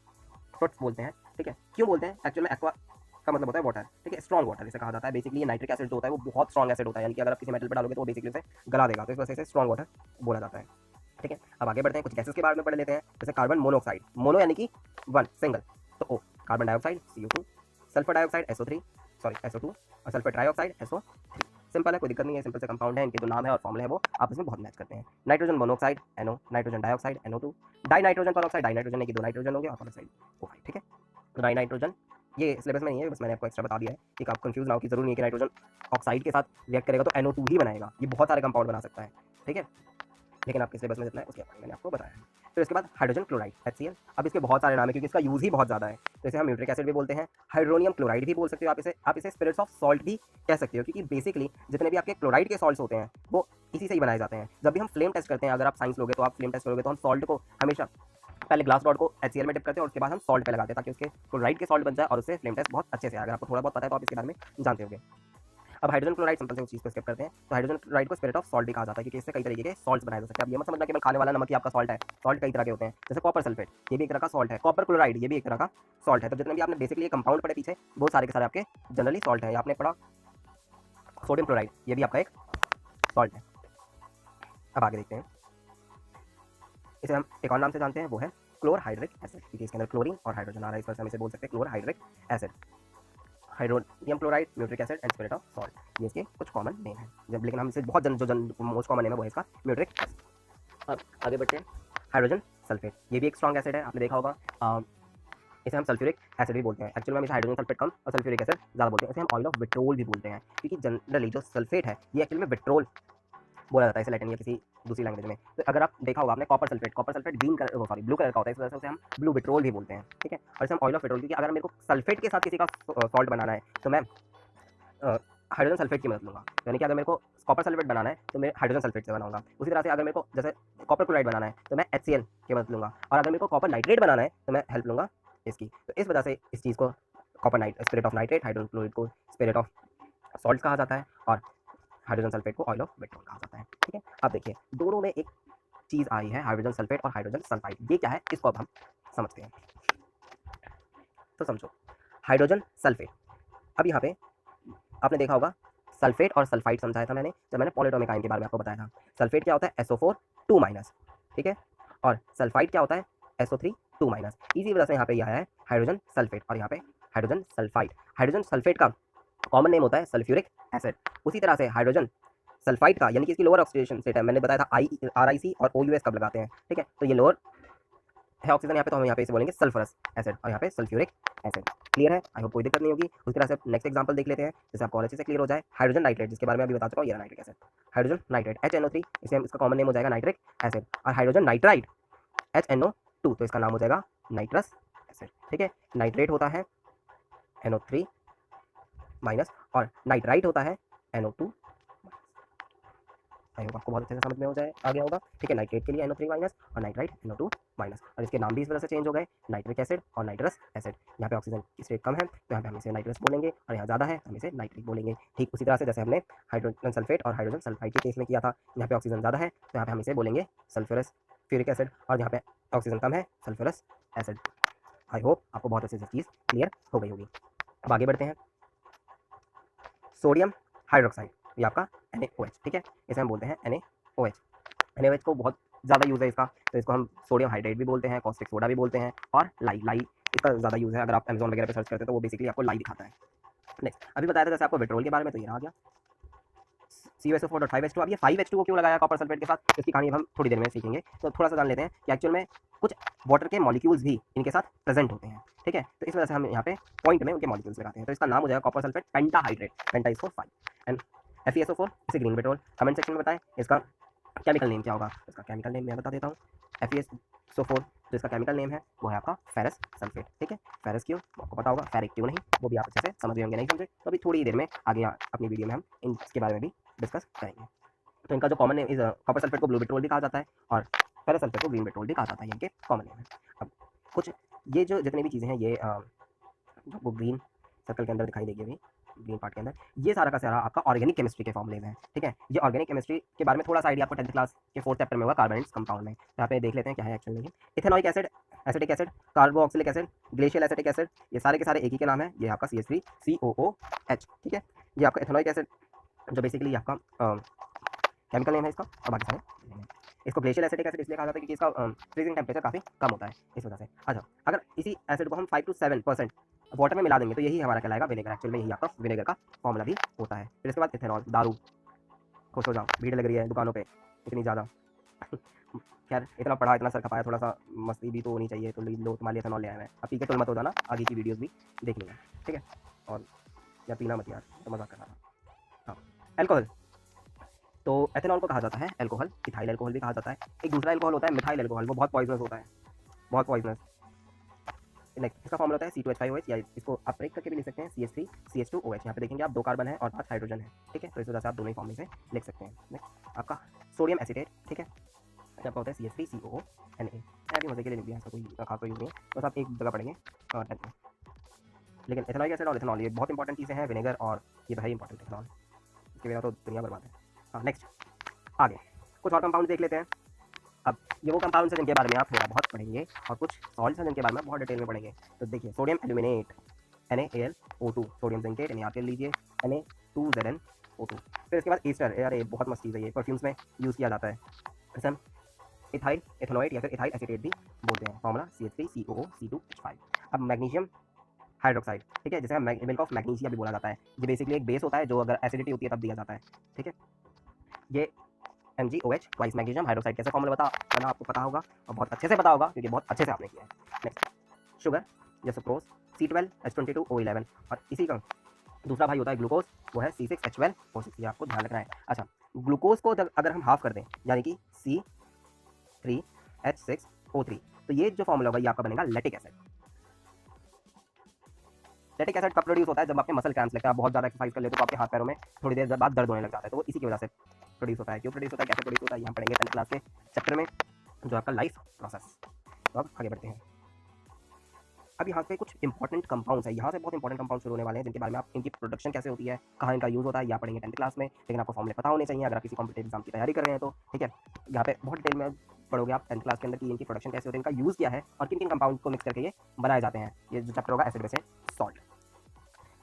फ्रुट्स बोलते हैं। ठीक है, क्यों बोलते हैं, एक्चुअल में एक्वा का मतलब होता है वाटर। ठीक है, स्ट्रॉन्ग वाटर इसे कहा जाता है। बेसिकली ये नाइट्रिक एसिड जो होता है वो बहुत स्ट्रॉन्ग एसिड होता है, यानी कि अगर आप किसी मेटल पे डालोगे तो वो बेसिकली उसे गला देगा, तो इस वजह से स्ट्रॉन्ग वाटर बोला जाता है। ठीक है, अब आगे बढ़ते हैं, कुछ गैसेस के बारे में पढ़ लेते हैं। जैसे कार्बन मोनोऑक्साइड, मोनो यानी कि वन, सिंगल, तो O, carbon dioxide CO2, sulphur dioxide SO3, sorry SO2, और सल्फर ट्राइऑक्साइड SO3। सिंपल है, कोई दिक्कत नहीं है, सिंपल से कंपाउंड है, इनके जो नाम है और फॉर्मूले है वो आपस में बहुत मैच करते हैं। Nitrogen monoxide NO, nitrogen dioxide NO2, die nitrogen पर डाई नाइट्रोजन है कि दो नाइट्रोजन हो गया, और ऑक्साइड O5। ठीक है, डाई नाइट्रोजन ये सिलेबस में नहीं है, बस मैंने आपको एक्स्ट्रा बता दिया है कि आप कंफ्यूज ना हो, कि जरूरी नहीं है कि नाइट्रोजन ऑक्साइड के साथ रिएक्ट करेगा तो NO2 ही बनाएगा, ये बहुत सारे कंपाउंड बना सकता है। ठीक है, लेकिन आपके सिलेबस में जितना है उसके बारे में मैंने आपको बताया है। फिर इसके बाद हाइड्रोजन क्लोराइड HCl, अब इसके बहुत सारे नाम है क्योंकि इसका यूज ही बहुत ज़्यादा है। तो इसे हम म्यूट्रिक एसिड भी बोलते हैं, हाइड्रोनियम क्लोराइड भी बोल सकते हो आप इसे स्पिरिट्स ऑफ सॉल्ट भी कह सकते हो, क्योंकि बेसिकली जितने भी आपके क्लोराइड के सॉल्ट्स होते हैं वो इसी से ही बनाए जाते हैं। जब भी हम फ्लेम टेस्ट करते हैं, अगर आप साइंस लोगे तो आप फ्लेम टेस्ट करोगे तो हम सॉल्ट को हमेशा पहले ग्लास रॉड को HCl में डिप करते हैं और उसके बाद हम सॉल्ट पे लगाते हैं ताकि उसके क्लोराइड के सॉल्ट बन जाए और उससे फ्लेम टेस्ट बहुत अच्छे से आए। अगर आपको थोड़ा बहुत पता है तो आप इसके बारे में जानते होंगे। अब हाइड्रोजन क्लोराइड सिंपल से उस चीज़ को स्किप करते हैं, तो हाइड्रोजन क्लोराइड को स्पिरिट ऑफ सॉल्ट भी कहा जाता है क्योंकि इससे कई तरीके के सॉल्ट्स बनाए जा सकते हैं। अब ये मत समझना केवल खाने वाला नमक ही आपका सॉल्ट है, सॉल्ट कई तरह के होते हैं। जैसे कॉपर सल्फेट, ये भी एक तरह का सॉल्ट है, कॉपर क्लोराइड ये भी एक तरह का सॉल्ट है। तो जितने भी आपने बेसिकली कंपाउंड पढ़े पीछे वो सारे के सारे आपके जनरली सॉल्ट है। आपने पढ़ा सोडियम क्लोराइड, ये भी आपका एक सॉल्ट है। अब आगे देखते हैं, इसे हम एक और नाम से जानते हैं, वो है क्लोरहाइड्रिक एसिड, क्योंकि इसके अंदर क्लोरीन और हाइड्रोजन आ रहा है, इस वजह से हम इसे बोल सकते हैं chlorhydric acid. Hydronium chloride, muriatic acid and spirit of salt, ये इसके कुछ कॉमन नेम है। जब लेकिन हम इसे बहुत मोस्ट कॉमन नेम है वो है इसका म्यूट्रिक एसिड। अब आगे बढ़ते हैं, हाइड्रोजन सल्फेट, ये भी एक स्ट्रॉन्ग एसिड है, आपने देखा होगा। इसे हम सल्फ्यूरिक एसिड भी बोलते हैं। एक्चुअली में हम इसे हाइड्रोजन सल्फेट कम और सल्फ्यूरिक एसिड ज़्यादा बोलते हैं। इसे हम ऑयल ऑफ विट्रोल भी बोलते हैं, क्योंकि जनरली जो सल्फेट है ये एक्चुअली में विट्रोल बोला जाता है इसे लैटिन या किसी दूसरी लैंग्वेज में। तो अगर आप देखा होगा आपने copper sulphate green colour blue colour का होता है, इस वजह से उसे हम ब्लू विट्रोल भी बोलते हैं। ठीक है, और इसे हम ऑयल ऑफ विट्रोल, क्योंकि अगर मेरे को सल्फेट के साथ किसी का सॉल्ट बनाना है तो मैं हाइड्रोजन सल्फेट की मदद लूँगा, यानी कि अगर मेरे को कॉपर सल्फेट बनाना है तो मैं हाइड्रोजन सल्फेट से बनाऊंगा। उसी तरह से अगर मेरे को जैसे कॉपर क्लोराइड बनाना है तो मैं HCl की मदद लूँगा, और अगर मेरे को कॉपर नाइट्रेट बनाना है तो मैं हेल्प लूँगा इसकी। तो इस वजह से इस चीज़ को spirit of nitrate, hydrogen chloride को स्पिरिट ऑफ सॉल्ट कहा जाता है, और हाइड्रोजन सल्फेट को ऑयल ऑफ विट्रोल कहा जाता है। ठीक है, अब देखिए दोनों में एक चीज़ आई है, हाइड्रोजन सल्फेट और हाइड्रोजन सल्फाइड। ये क्या है इसको अब हम समझते हैं। तो समझो हाइड्रोजन सल्फेट, अब यहाँ पे आपने देखा होगा सल्फेट और सल्फाइड समझाया था मैंने जब मैंने पॉलीएटॉमिक आयन के बारे में आपको बताया था। सल्फेट क्या होता है SO4 2-, ठीक है, और सल्फाइड क्या होता है SO3 2-। इसी वजह से यहाँ पे यह आया है हाइड्रोजन सल्फेट और यहाँ पे हाइड्रोजन सल्फाइड। हाइड्रोजन सल्फेट का कॉमन नेम होता है सल्फ्यूरिक एसिड। उसी तरह से हाइड्रोजन सल्फाइड का, यानी कि इसकी लोअर ऑक्सीडेशन स्टेट है, मैंने बताया था RIC और OUS कब लगाते हैं। ठीक है, तो ये लोअर है ऑक्सीजन यहाँ पे, तो हम यहाँ पे इसे बोलेंगे सल्फरस एसिड, और यहाँ पे सल्फ्यूरिक एसिड। क्लियर है, आई होप कोई दिक्कत नहीं होगी। उसी तरह से नेक्स्ट एग्जांपल देख लेते हैं, जैसे आपको और अच्छे से क्लियर हो जाए। हाइड्रोजन नाइट्रेट, जिसके बारे में अभी बता चुका हूँ, ये nitric acid. Hydrogen nitrate HNO3, इसे इसका कॉमन नेम हो जाएगा नाइट्रिक एसिड। और हाइड्रोजन नाइट्राइड HNO2, तो इसका नाम हो जाएगा नाइट्रस एसिड। ठीक है, नाइट्रेट होता है NO3- और नाइट्राइट होता है NO2। आई होप आपको बहुत अच्छे से समझ में हो जाए आ गया होगा। ठीक है, नाइट्रेट के लिए NO3- और नाइट्राइट NO2-, और इसके नाम भी इस वजह से चेंज हो गए, नाइट्रिक एसिड और नाइट्रस एसिड। यहाँ पे ऑक्सीजन की स्टेट कम है तो यहाँ पे हम इसे नाइट्रस बोलेंगे, और यहाँ ज़्यादा है तो हम इसे नाइट्रिक बोलेंगे। ठीक उसी तरह से जैसे हमने हाइड्रोजन सल्फेट और हाइड्रोजन सल्फाइड के केस में किया था, यहाँ पे ऑक्सीजन ज़्यादा है तो यहाँ पे हम इसे बोलेंगे सल्फ्यूरस फ्यूरिक एसिड, और यहाँ पे ऑक्सीजन कम है सल्फ्यूरस एसिड। आई होप आपको बहुत अच्छे से चीज़ क्लियर हो गई होगी। अब आगे बढ़ते हैं, सोडियम हाइड्रोक्साइड। ये आपका NaOH, ठीक है, इसे हम बोलते हैं NaOH। NaOH को बहुत ज़्यादा यूज़ है इसका, तो इसको हम सोडियम हाइड्रेट भी बोलते हैं, कॉस्टिक सोडा भी बोलते हैं, और लाई इसका ज़्यादा यूज़ है। अगर आप अमेज़न वगैरह पे सर्च करते हैं तो वो बेसिकली आपको लाई दिखाता है। नेक्स्ट अभी बताया था जैसे आपको विट्रोल के बारे में, तो ये रहा गया CuSO4.5H2। अब ये 5H2O क्यों लगाया कॉपर सल्फेट के साथ, इसकी कहानी हम थोड़ी देर में सीखेंगे। तो थोड़ा सा जान लेते हैं कि एक्चुअल में कुछ वाटर के मॉलिक्यूल्स भी इनके साथ प्रेजेंट होते हैं, ठीक है। तो इस वजह से हम यहाँ पे पॉइंट में उनके मॉलिक्यूल्स लगाते हैं। तो इसका नाम हो जाएगा copper sulphate pentahydrate, penta is for 5 and FeSO4 इसे ग्रीन पेट्रोल। कमेंट सेक्शन में बताएं इसका केमिकल नेम क्या होगा। इसका केमिकल नेम मैं बता देता हूँ। FeSO4 जो इसका केमिकल नेम है वो है आपका फेरस सल्फेट, ठीक है। फेरस क्यों आपको पता होगा, फेरिक क्यों नहीं वो भी आप अच्छे से समझ गए होंगे, नहीं समझे तो अभी थोड़ी देर में आगे अपनी वीडियो में हम इसके बारे में भी डिस्कस करेंगे। तो इनका जो कॉमन नेम इस कॉपर सल्फेट को ब्लू पेट्रोल भी कहा जाता है और फेरस सल्फेट को ग्रीन पेट्रोल भी कहा जाता है, इनके कॉमन नेम है। अब कुछ ये जो जितनी भी चीज़ें हैं ये जो वो ग्रीन सर्कल के अंदर दिखाई देगी अभी, ग्रीन पार्ट के अंदर, ये सारा का सारा आपका ऑर्गेनिक केमिस्ट्री के फॉर्मूले में है, ठीक है। ये ऑर्गेनिक केमिस्ट्री के बारे में थोड़ा सा आइडिया आपको 10th क्लास के 4th चैप्टर में होगा, कार्बोनेट्स कंपाउंड में। यहाँ पे देख लेते हैं क्या है एक्चुअल में। Ethanoic acid, acetic acid, carboxylic acid, glacial acetic acid, ये सारे के सारे एक ही के नाम है। ये आपका CH3COOH, ठीक है। ये आपका इथेनॉइक एसिड जो बेसिकली आपका केमिकल नेम है इसका, और बाकी सारे इसको ग्लेशियल एसिटिक एसिड इसलिए कहा जाता है क्योंकि इसका फ्रीजिंग टेम्परेचर काफ़ी कम होता है इस वजह से। अच्छा, अगर इसी एसिड को हम 5 to 7% वाटर में मिला देंगे तो यही हमारा कहलाएगा विनेगर। एक्चुअल में यही आपका विनेगर का फॉर्मूला भी होता है। फिर इसके बाद इथेनॉल, दारू, खुश हो जाओ, भीड़ लग रही है दुकानों पे इतनी ज़्यादा। खैर इतना पढ़ा, इतना सर खपाया, थोड़ा सा मस्ती भी तो होनी चाहिए, तो लो तुम्हारे लिए इथेनॉल ले आया मैं। अब पी के टुल मत हो जाना, आगे की वीडियोज़ भी देखनी है, ठीक है। और या पीना मत यार, तो मजाक कर रहा था। हाँ, एल्कोहल, तो एथेनॉल को कहा जाता है एल्कोहल, इथाइल एल्कोहल भी कहा जाता है। एक दूसरा एल्कोहल होता है मिथाइल एल्कोहल, वो बहुत पॉइजनस होता है, बहुत पॉइजनस। नेक्स्ट इसका फॉर्मूला होता है C2H5OH, या इसको आप ब्रेक करके भी लिख सकते हैं CH3CH2OH। यहाँ पे देखेंगे आप 2 कार्बन है और 5 हाइड्रोजन है, ठीक है। तो इस वजह से आप दोनों ही फॉर्म में से लिख सकते हैं। नेक्स्ट आपका सोडियम एसिटेट, ठीक है, आपका होता है CH3COONA। अभी मजे के लिए लिख दिया, इसका कोई खास यूज़ नहीं है, बस आप एक जगह पढ़ेंगे और 10th में। लेकिन इथेनॉइक एसिड और इथेनॉल ये बहुत इंपॉर्टेंट चीज़ें हैं, विनेगर और ये तो है इंपॉर्टेंट इथेनॉल, इसके बिना तो दुनिया बर्बाद है। हाँ, नेक्स्ट आगे कुछ और कंपाउंड देख लेते हैं। अब ये वो कंपाउंड्स हैं जिनके बारे में आप थोड़ा बहुत पढ़ेंगे और कुछ सॉल्ट्स हैं जिनके बारे में बहुत डिटेल में पढ़ेंगे। तो देखिए sodium aluminate NaAlO2, sodium zincate याद कर लीजिए Na2ZnO2। फिर इसके बाद ईस्टर, यार ये बहुत मस्त चीज़ है, ये परफ्यूम्स में यूज़ किया जाता है। इसे हम इथाइल एथेनोइड या फिर इथाइल एसीटेट भी बोलते हैं। Formula CH3COOC2H5। अब मैग्नीशियम हाइड्रोक्साइड, ठीक है, जिसे हम मिल्क ऑफ मैग्नीशिया भी बोला जाता है। ये बेसिकली एक बेस होता है जो अगर एसिडिटी होती है तब दिया जाता है, ठीक है। ये MgOH ट्वाइस मैग्नीशियम हाइड्रोक्साइड कैसे फॉर्मूला बना आपको पता होगा और बहुत अच्छे से पता होगा क्योंकि बहुत अच्छे से आपने किया है। नेक्स्ट शुगर या सुक्रोज C12H22O11, और इसी का दूसरा भाई होता है ग्लूकोज, वो है C6H12O6, ये आपको ध्यान रखना है। अच्छा, ग्लूकोज को अगर हम हाफ कर दें यानी कि C3H6O3, तो ये जो फॉर्मूला होगा ये आपका बनेगा लैक्टिक एसिड। लैक्टिक एसिड कब प्रोड्यूस होता है, जब आपके मसल क्रैम्प्स लगता है, आप बहुत ज़्यादा एक्सरसाइज कर लेते हो तो आपके हाथ पैरों में थोड़ी देर बाद दर्द होने लग जाता है, तो वो इसी की वजह से प्रोड्यूस होता है। क्यों प्रोड्यूस होता है, कैसे प्रोड्यूस होता है, ये हम पढ़ेंगे 10th क्लास के चैप्टर में जो आपका लाइफ प्रोसेस। तो अब आगे बढ़ते हैं। अब यहाँ पे कुछ इंपॉर्टेंट कंपाउंड्स है, यहाँ से बहुत इंपॉर्टेंट कंपाउंड शुरू होने वाले हैं जिनके बारे में आप इनकी प्रोडक्शन कैसे होती है, कहाँ इनका यूज़ होता है, या पढ़ेंगे 10th क्लास में। लेकिन आपको फॉर्मूले पता होने चाहिए अगर आप किसी कॉम्पिटेटिव एग्जाम की तैयारी कर रहे हैं तो, ठीक है। यहाँ पे बहुत डिटेल में पढ़ोगे आप 10th क्लास के अंदर कि इनकी प्रोडक्शन कैसे होती है, इनका यूज़ क्या है और किन किन कंपाउंड को मिक्स करके ये बनाए जाते हैं। ये जो चैप्टर होगा एसिड बेस सॉल्ट।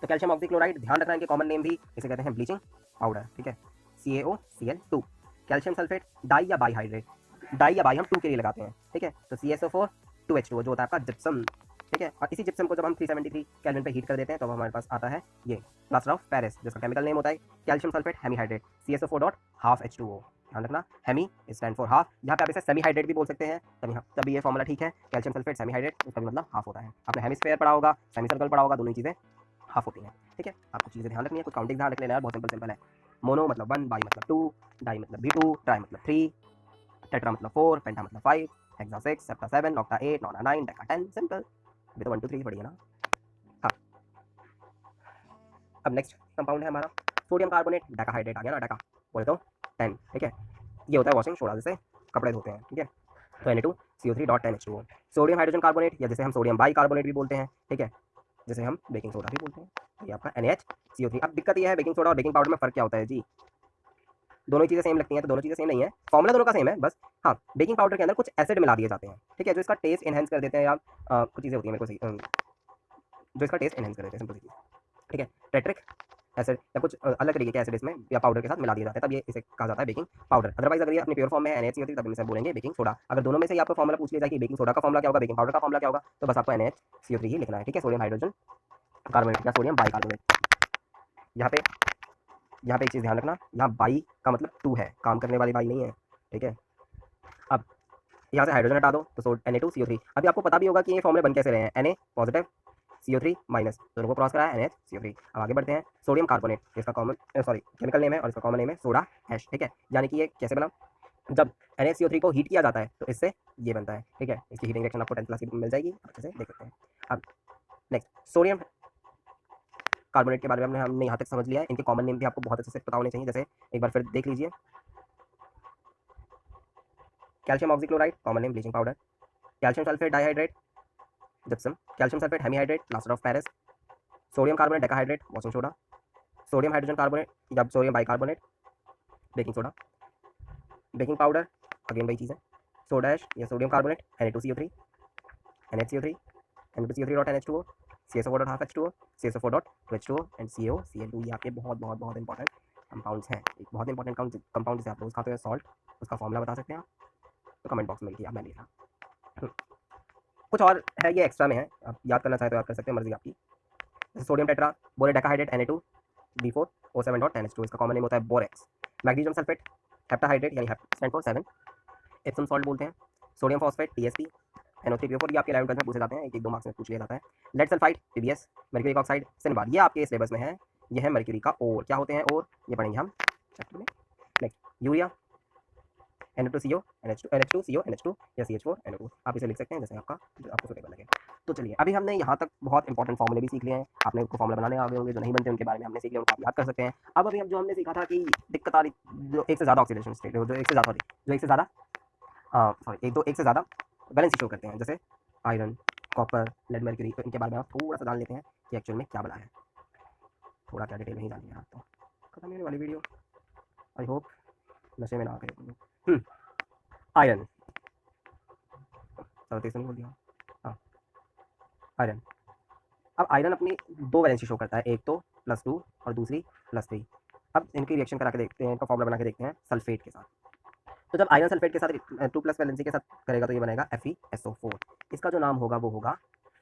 तो कैल्शियम ऑक्सीक्लोराइड, ध्यान रखना इनके कॉमन नेम भी इसे कहते हैं ब्लीचिंग पाउडर, ठीक है, CaOCl2। कैल्शियम सल्फेट डाई या बाई हाइड्रेट, डाई या बाई हम 2 के लिए लगाते हैं, ठीक है। तो CSO4 2H2O जो होता है आपका जिप्सम, ठीक है। और इसी जिप्सम को जब हम 373 केल्विन पे हीट कर देते हैं तो हमारे पास आता है ये प्लास्टर ऑफ पेरिस, जिसका केमिकल नेम होता है कैल्शियम सल्फेट हेमीहाइड्रेट CSO4.12H2O। ध्यान रखना, हेमी स्टैंड फॉर हाफ, यहाँ पे आप इसे सेमी हाइड्रेट भी बोल सकते हैं, तभी ये फॉर्मूला ठीक है। कैल्शियम सल्फेट सेमी हाइड्रेट, उसका भी मतलब हाफ होता है। आपने हेमिस्फेयर पढ़ा होगा, सेमी सर्कल पढ़ा होगा, दोनों चीज़ें हाफ होती हैं, ठीक है। आपको चीज़ें ध्यान रखनी है, कुछ काउंटिंग ध्यान रख लेना है, बहुत सिंपल है। मोनो मतलब 1, बाई मतलब 2, डाई मतलब B2, ट्राई मतलब 3, टेट्रा मतलब 4, पेंटा मतलब 5, hexa 6, septa 7, octa 8, नॉना 9, Deka 10, simple. अभी तो 1 2 3 पढ़िए ना। हाँ, अब नेक्स्ट कंपाउंड है हमारा सोडियम कार्बोनेट, डेकाहाइड्रेट आ गया ना, डेका बोले तो 10, ठीक है। ये होता है वॉशिंग सोडा, जिससे कपड़े धोते हैं, ठीक है। तो Na2CO3.10H2O। सोडियम हाइड्रोजन कार्बोनेट या जिसे हम सोडियम बाई कार्बोनेट भी बोलते हैं, ठीक है, जिसे हम बेकिंग सोडा भी बोलते हैं, ये आपका NaHCO3। अब दिक्कत ये है बेकिंग सोडा और बेकिंग पाउडर में फ़र्क क्या होता है जी, दोनों चीज़ें सेम लगती हैं तो दोनों चीज़ें सेम नहीं है, फॉर्मूला दोनों का सेम है, बस हाँ बेकिंग पाउडर के अंदर कुछ एसिड मिला दिए जाते हैं, ठीक है, जो इसका टेस्ट एनहेंस कर देते हैं, या कुछ चीज़ें होती हैं मेरे को सही जो इसका टेस्ट एनहेंस कर देते हैं, सिंपल सी चीज़, ठीक है। टेट्रिक एसिड या कुछ अलग तरीके के एसिड इसमें या पाउडर के साथ मिला दिया जाता है, तब ये इसे कहा जाता है बेकिंग पाउडर। अदरवाइज अगर ये अपनी प्योर फॉर्म में NaHCO3 तब इसे बोलेंगे बेकिंग सोडा। अगर दोनों में से आपको फॉर्मूला पूछ लिया जाए कि बेकिंग सोडा का फॉर्मूला क्या होगा, बेकिंग पाउडर का फॉर्मूला क्या होगा, तो बस आपको NaHCO3 ही लिखना है, ठीक है। सोडियम हाइड्रोजन कार्बोनेट या सोडियम बाइकार्बोनेट। यहाँ पे एक चीज़ ध्यान रखना, यहाँ बाई का मतलब 2 है, काम करने वाली बाई नहीं है, ठीक है। अब यहाँ से हाइड्रोजन हटा दो तो Na2CO3। अभी आपको पता भी होगा कि ये फॉर्मूले बन कैसे रहे हैं, Na पॉजिटिव CO3 माइनस, दोनों को क्रॉस करा है NaCO3। अब आगे बढ़ते हैं, सोडियम कार्बोनेट, इसका कॉमन केमिकल नेम है और इसका कॉमन नेम है सोडा ऐश, ठीक है। यानी कि ये कैसे बना, जब NaCO3 को हीट किया जाता है तो इससे ये बनता है, ठीक है। इसकी हीटिंग रिएक्शन आपको 10th क्लास की मिल जाएगी, अच्छे से देख सकते हैं। अब नेक्स्ट सोडियम कार्बोनेट के बारे में हमने यहाँ तक समझ लिया है, इनके कॉमन नेम भी आपको बहुत अच्छे से पता होने चाहिए। जैसे एक बार फिर देख लीजिए, calcium oxychloride common name bleaching powder, calcium sulphate dihydrate gypsum, calcium sulphate hemihydrate plaster of Paris, sodium carbonate decahydrate washing soda, sodium hydrogen carbonate या sodium bicarbonate baking soda, baking powder again वही चीज़ है, soda ash या sodium carbonate Na2CO3, NaCO3, Na2CO3.NH2O, CSO4.2H2O, CSO4.2H2O and CaOCl2। ये आपके बहुत बहुत बहुत इंपॉर्टेंट कंपाउंड्स हैं। एक बहुत इंपॉर्टेंट कंपाउंड जिसे आप रोज खाते हैं सॉल्ट, उसका फॉर्मूला बता सकते हैं आप, तो कमेंट बॉक्स में लिखिए आप, मैंने लिखा। कुछ और है, ये एक्स्ट्रा में है, आप याद करना चाहे तो याद कर सकते हैं, मर्जी आपकी। जैसे सोडियम टेट्रा बोरे डेकाहाइड्रेट Na2B4O7.NH2, इसका कॉमन नेम होता है बोरेक्स। मैग्नीशियम सल्फेट हेप्टाहाइड्रेट यानी स्टैंड फॉर 7, एप्सम सॉल्ट बोलते हैं। सोडियम फॉस्फेट TsP, NO3PO4, ये आपके 11th 12th में पूछे जाते हैं, एक 2 मार्क्स में पूछ लिया जाता है। Lead sulphide PbS, mercuric oxide cinnabar, ये आपके सिलेबस में है, ये है मर्क्यूरी का ओर। क्या होते हैं ओर, ये पढ़ेंगे हम चैप्टर में। Next urea Na2CO NH2CO NH2 या CH4NO2, आप इसे लिख सकते हैं जैसे आपको सुटेबल लगे। तो चलिए, अभी हमने यहाँ तक बहुत इंपॉर्टेंट फॉर्मूले भी सीख लिए हैं, आपने उनको फॉर्मूला बनाने आ गए होंगे, जो नहीं बनते उनके बारे में हमने सीख लिया, उनको आप याद कर सकते हैं। अब अभी हम जो हमने सीखा था कि दिक्कत आ रही, जो एक से ज़्यादा ऑक्सीडेशन स्टेट, जो एक से ज़्यादा एक से ज़्यादा बैलेंस शो करते हैं, जैसे आयरन, कॉपर, लेड, मर्क्यूरी, तो इनके बारे में आप थोड़ा सा जान लेते हैं कि एक्चुअल में क्या बना है। थोड़ा क्या डिटेल नहीं जान लिया आप तो खत्म होने वाली वीडियो, आई होप नशे में ना आ गए। आयरन बोल दिया, हाँ आयरन। अब आयरन अपनी 2 वैलेंसी शो करता है, एक तो +2 और दूसरी +3। अब इनकी रिएक्शन करा के देखते हैं, इनका फॉर्मूला बना के देखते हैं सल्फेट के साथ। तो जब आयरन सल्फेट के साथ 2+ वैलेंसी के साथ करेगा तो ये बनेगा FeSO4। इसका जो नाम होगा वो होगा